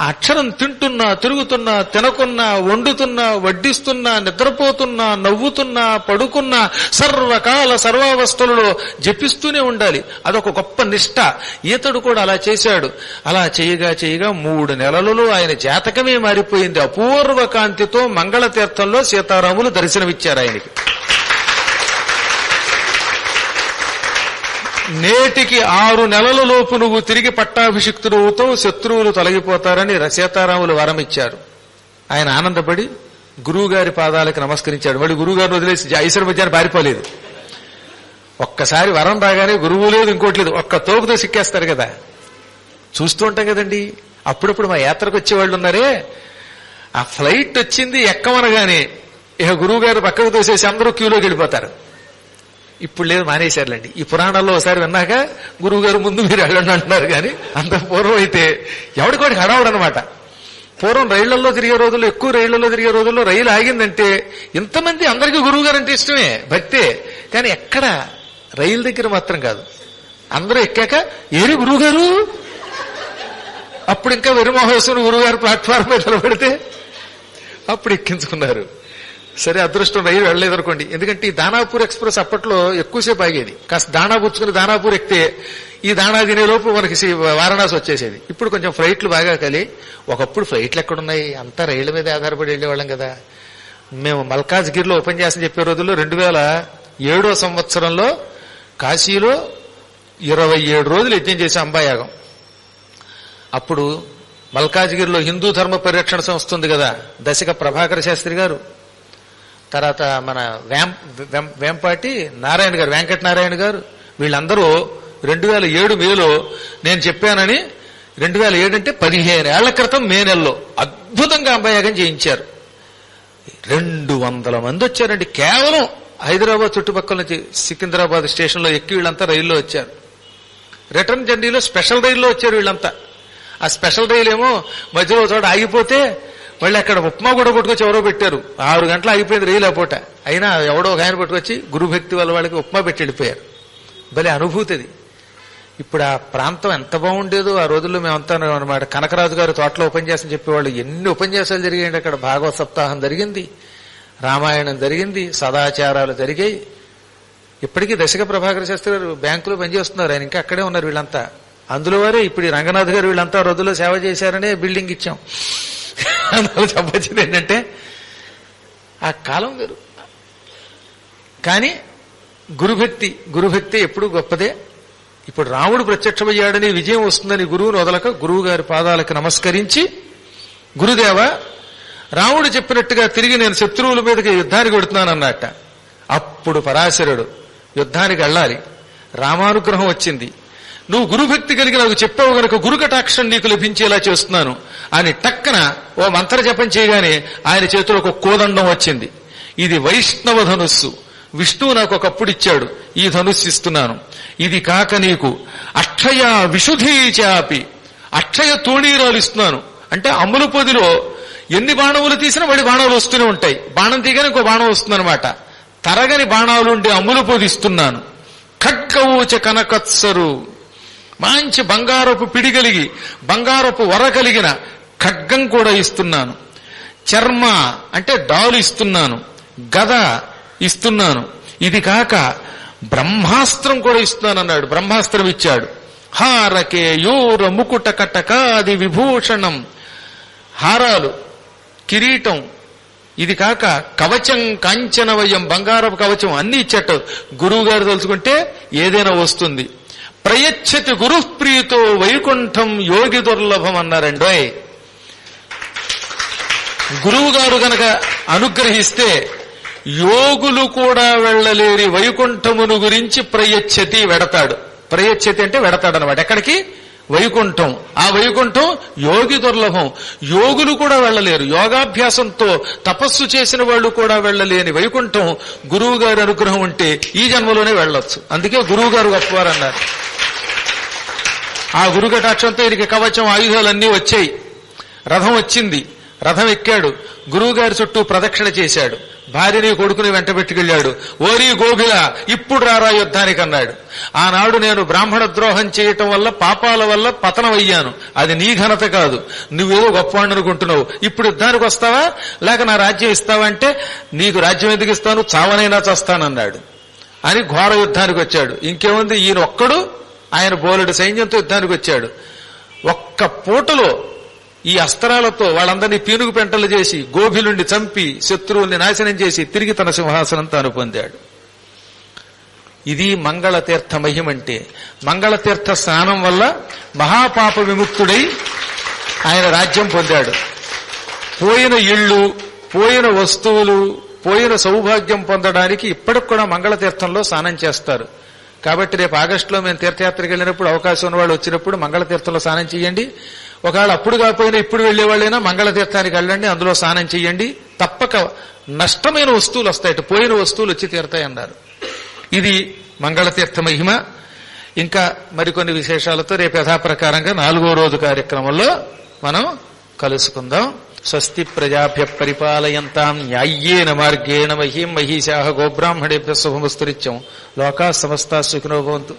అక్షరం తింటున్నా, తిరుగుతున్నా, తినకున్నా, వండుతున్నా, వడ్డిస్తున్నా, నిద్రపోతున్నా, నవ్వుతున్నా, పడుకున్నా, సర్వకాల సర్వావస్థలలో జపిస్తూనే ఉండాలి. అదొక గొప్ప నిష్ఠ. ఈతడు కూడా అలా చేశాడు. అలా చేయగా 3 నెలలలో ఆయన జాతకమే మారిపోయింది. అపూర్వ కాంతితో మంగళతీర్థంలో సీతారాములు దర్శనమిచ్చారు ఆయనకి. నేటికి 6 నెలలలోపు నువ్వు తిరిగి పట్టాభిషిక్తుడవుతో శత్రువులు తొలగిపోతారని సీతారాములు వరమిచ్చారు. ఆయన ఆనందపడి గురువుగారి పాదాలకు నమస్కరించాడు. మళ్ళీ గురువుగారిని వదిలేసి ఐశ్వర్యమధ్యాన్ని పారిపోలేదు. ఒక్కసారి వరం రాగానే గురువు లేదు, ఇంకోటి లేదు, ఒక్క తోపుతో సిక్కేస్తారు కదా. చూస్తూ ఉంటాం కదండి. అప్పుడప్పుడు మా యాత్రకు వచ్చేవాళ్ళు ఉన్నారే, ఆ ఫ్లైట్ వచ్చింది ఎక్కమనగానే ఇక గురువు గారు పక్కకు తోసేసి అందరూ క్యూలోకి వెళ్ళిపోతారు. ఇప్పుడు లేదు, మానేశారులేండి. ఈ పురాణాల్లో ఒకసారి విన్నాక గురువు గారు ముందు మీరు వెళ్ళండి అంటున్నారు. కానీ అంత పూర్వం అయితే ఎవడికోడికి హడావుడనమాట. పూర్వం రైళ్లలో తిరిగే రోజుల్లో, ఎక్కువ రైళ్లలో తిరిగే రోజుల్లో రైలు ఆగిందంటే ఇంతమంది అందరికీ గురువు గారు అంటే ఇష్టమే, భక్తే. కానీ ఎక్కడ రైలు దగ్గర మాత్రం కాదు. అందరూ ఎక్కాక ఏరి గురువు గారు, అప్పుడు ఇంకా వెరుమహోత్సవం గురువు గారు ప్లాట్ఫామ్ మీద నిలబడితే అప్పుడు ఎక్కించుకున్నారు. సరే, అదృష్టం రైలు వెళ్ళలేదు అనుకోండి. ఎందుకంటే ఈ దానాపూర్ ఎక్స్ప్రెస్ అప్పట్లో ఎక్కువసేపు ఆగేది. కాస్త దాణా పుచ్చుకుని దానాపూర్ ఎక్కితే ఈ దాణా తినేలోపు మనకి వారణాసి వచ్చేసేది. ఇప్పుడు కొంచెం ఫ్లైట్లు బాగా కలి. ఒకప్పుడు ఫ్లైట్లు ఎక్కడున్నాయి, అంతా రైళ్ల మీద ఆధారపడి వెళ్ళేవాళ్ళం కదా. మేము మల్కాజ్గిరిలో ఉపన్యాసం చెప్పే రోజుల్లో 2007 సంవత్సరంలో కాశీలో 27 రోజులు యజ్ఞం చేసే అంబాయాగం. అప్పుడు మల్కాజ్గిరిలో హిందూ ధర్మ పరిరక్షణ సంస్థ ఉంది కదా, దశక ప్రభాకర శాస్త్రి గారు, తర్వాత మన వేంపాటి నారాయణ గారు, వెంకట నారాయణ గారు, వీళ్ళందరూ 2007 మేలో నేను చెప్పానని 2007 అంటే 15 ఏళ్ల క్రితం మే నెలలో అద్భుతంగా అంబయాగం చేయించారు. 200 మంది వచ్చారండి. కేవలం హైదరాబాద్ చుట్టుపక్కల నుంచి సికింద్రాబాద్ స్టేషన్లో ఎక్కి వీళ్ళంతా రైల్లో వచ్చారు. రిటర్న్ జర్నీలో స్పెషల్ రైల్లో వచ్చారు వీళ్ళంతా. ఆ స్పెషల్ రైలు ఏమో మధ్యలో చోట ఆగిపోతే మళ్ళీ అక్కడ ఉప్మా కూడా పట్టుకొచ్చి ఎవరో పెట్టారు. 6 గంటలు ఆగిపోయింది రైలు ఆ పూట. అయినా ఎవడో ఒక ఆయన పట్టుకొచ్చి గురుభక్తి వల్ల వాళ్ళకి ఉప్మా పెట్టి వెళ్ళిపోయారు. భలే అనుభూతిది. ఇప్పుడు ఆ ప్రాంతం ఎంత బాగుండేదో ఆ రోజుల్లో మేమంతా అనమాట. కనకరాజు గారు తోటలో ఉపన్యాసం చెప్పేవాళ్ళు. ఎన్ని ఉపన్యాసాలు జరిగాయండి అక్కడ. భాగవత సప్తాహం జరిగింది, రామాయణం జరిగింది, సదాచారాలు జరిగాయి. ఇప్పటికీ దశక ప్రభాకర శాస్త్రి గారు బ్యాంకులో పనిచేస్తున్నారు. ఆయన ఇంకా అక్కడే ఉన్నారు వీళ్ళంతా. అందులో వారే ఇప్పుడు ఈ రంగనాథ్ గారు వీళ్ళంతా రోజుల్లో సేవ చేశారనే బిల్డింగ్ ఇచ్చాం. అందులో చెప్పొచ్చింది ఏంటంటే ఆ కాలం వేరు. కానీ గురుభక్తి ఎప్పుడు గొప్పదే. ఇప్పుడు రాముడు ప్రత్యక్షమయ్యాడని, విజయం వస్తుందని గురువును వదలక గురువు గారి పాదాలకు నమస్కరించి, గురుదేవ, రాముడు చెప్పినట్టుగా తిరిగి నేను శత్రువుల మీదకి యుద్ధానికి వెడుతున్నానన్నట్ట. అప్పుడు పరాశరుడు యుద్ధానికి వెళ్ళాలి, రామానుగ్రహం వచ్చింది, నువ్వు గురుభక్తి కలిగి నాకు చెప్పావు గనక గురుకటాక్షం నీకు లభించేలా చేస్తున్నాను అని టక్కన ఓ మంత్ర జపం చేయగానే ఆయన చేతిలో ఒక కోదండం వచ్చింది. ఇది వైష్ణవ ధనుస్సు, విష్ణువు నాకు ఒకప్పుడు ఇచ్చాడు, ఈ ధనుస్సు ఇస్తున్నాను. ఇది కాక నీకు అక్షయ విశుధీ చాపి, అక్షయ తోణీరాలు ఇస్తున్నాను. అంటే అమ్ముల పొదిలో ఎన్ని బాణములు తీసినా మళ్ళీ బాణాలు వస్తూనే ఉంటాయి. బాణం తీగానే ఇంకో బాణం వస్తుందన్నమాట. తరగని బాణాలుండి అమ్ముల పొది ఇస్తున్నాను. ఖడ్గవూచ కనకత్సరు, మంచి బంగారపు పిడి కలిగి బంగారపు వర కలిగిన ఖడ్గం కూడా ఇస్తున్నాను. చర్మ అంటే డాలు ఇస్తున్నాను. గద ఇస్తున్నాను. ఇది కాక బ్రహ్మాస్త్రం కూడా ఇస్తున్నాను అన్నాడు. బ్రహ్మాస్త్రం ఇచ్చాడు. హారకే యూర ముకుట కటకాది విభూషణం, హారాలు, కిరీటం, ఇది కాక కవచం కాంచనవయం, బంగారపు కవచం అన్ని ఇచ్చట. గురువు గారు తలుచుకుంటే ఏదైనా వస్తుంది. ప్రయచ్చతి గురుప్రీతో వైకుంఠం యోగి దుర్లభం అన్నారండోయ్. గురువు గారు గనక అనుగ్రహిస్తే యోగులు కూడా వెళ్లలేని వైకుంఠమును గురించి ప్రయచ్చతి వెడతాడు. ప్రయచ్చతి అంటే వెడతాడనమాట. ఎక్కడికి? వైకుంఠం. ఆ వైకుంఠం యోగి దుర్లభం. యోగులు కూడా వెళ్లలేరు. యోగాభ్యాసంతో తపస్సు చేసిన వాళ్ళు కూడా వెళ్లలేని వైకుంఠం గురువు గారి అనుగ్రహం ఉంటే ఈ జన్మలోనే వెళ్ళొచ్చు. అందుకే గురువు గారు గొప్పవారు అన్నారు. ఆ గురుకటాక్షంతో ఈయనకి కవచం, ఆయుధాలన్నీ వచ్చాయి. రథం వచ్చింది. రథం ఎక్కాడు. గురువు గారి చుట్టూ ప్రదక్షిణ చేశాడు. భార్యని కొడుకుని వెంట పెట్టుకెళ్ళాడు. ఓరి గోభిల, ఇప్పుడు రారా యుద్ధానికి అన్నాడు. ఆనాడు నేను బ్రాహ్మణ ద్రోహం చేయటం వల్ల, పాపాల వల్ల పతనమయ్యాను. అది నీ ఘనత కాదు, నువ్వేదో గొప్పవాడిని అనుకుంటున్నావు. ఇప్పుడు యుద్ధానికి వస్తావా లేక నా రాజ్యం ఇస్తావా అంటే, నీకు రాజ్యం ఎందుకు ఇస్తాను, చావనైనా చస్తానన్నాడు అని ఘోర యుద్ధానికి వచ్చాడు. ఇంకేముంది, ఈయన ఒక్కడు ఆయన బోలెడు సైన్యంతో యుద్ధానికి వచ్చాడు. ఒక్క పూటలో ఈ అస్త్రాలతో వాళ్ళందరినీ పీనుగు పెంటలు చేసి, గోభిలుణ్ణి చంపి, శత్రువుల్ని నాశనం చేసి తిరిగి తన సింహాసనం తాను పొందాడు. ఇది మంగళతీర్థ మహిమంటే. మంగళతీర్థ స్నానం వల్ల మహాపాప విముక్తుడై ఆయన రాజ్యం పొందాడు. పోయిన ఇళ్ళు, పోయిన వస్తువులు, పోయిన సౌభాగ్యం పొందడానికి ఇప్పటికి కూడా మంగళతీర్థంలో స్నానం చేస్తారు. కాబట్టి రేపు ఆగస్టులో మేము తీర్థయాత్రకు వెళ్ళినప్పుడు అవకాశం ఉన్నవాళ్ళు వచ్చినప్పుడు మంగళతీర్థంలో స్నానం చేయండి. ఒకవేళ అప్పుడు కాకపోయినా ఇప్పుడు వెళ్లేవాళ్ళైనా మంగళతీర్థానికి వెళ్ళండి, అందులో స్నానం చేయండి. తప్పక నష్టమైన వస్తువులు వస్తాయి, పోయిన వస్తువులు వచ్చి తీరుతాయన్నారు. ఇది మంగళతీర్థ మహిమ. ఇంకా మరికొన్ని విశేషాలతో రేపు యథాప్రకారంగా 4వ రోజు కార్యక్రమంలో మనం కలుసుకుందాం. స్వస్తి ప్రజాభ్య పరిపాలయంతాం న్యాయ్యేన మార్గేణ మహీం మహీశాః గోబ్రాహ్మణేభ్యః శుభమస్తు నిత్యం. లోకాః సమస్తాః సుఖినో భవంతు.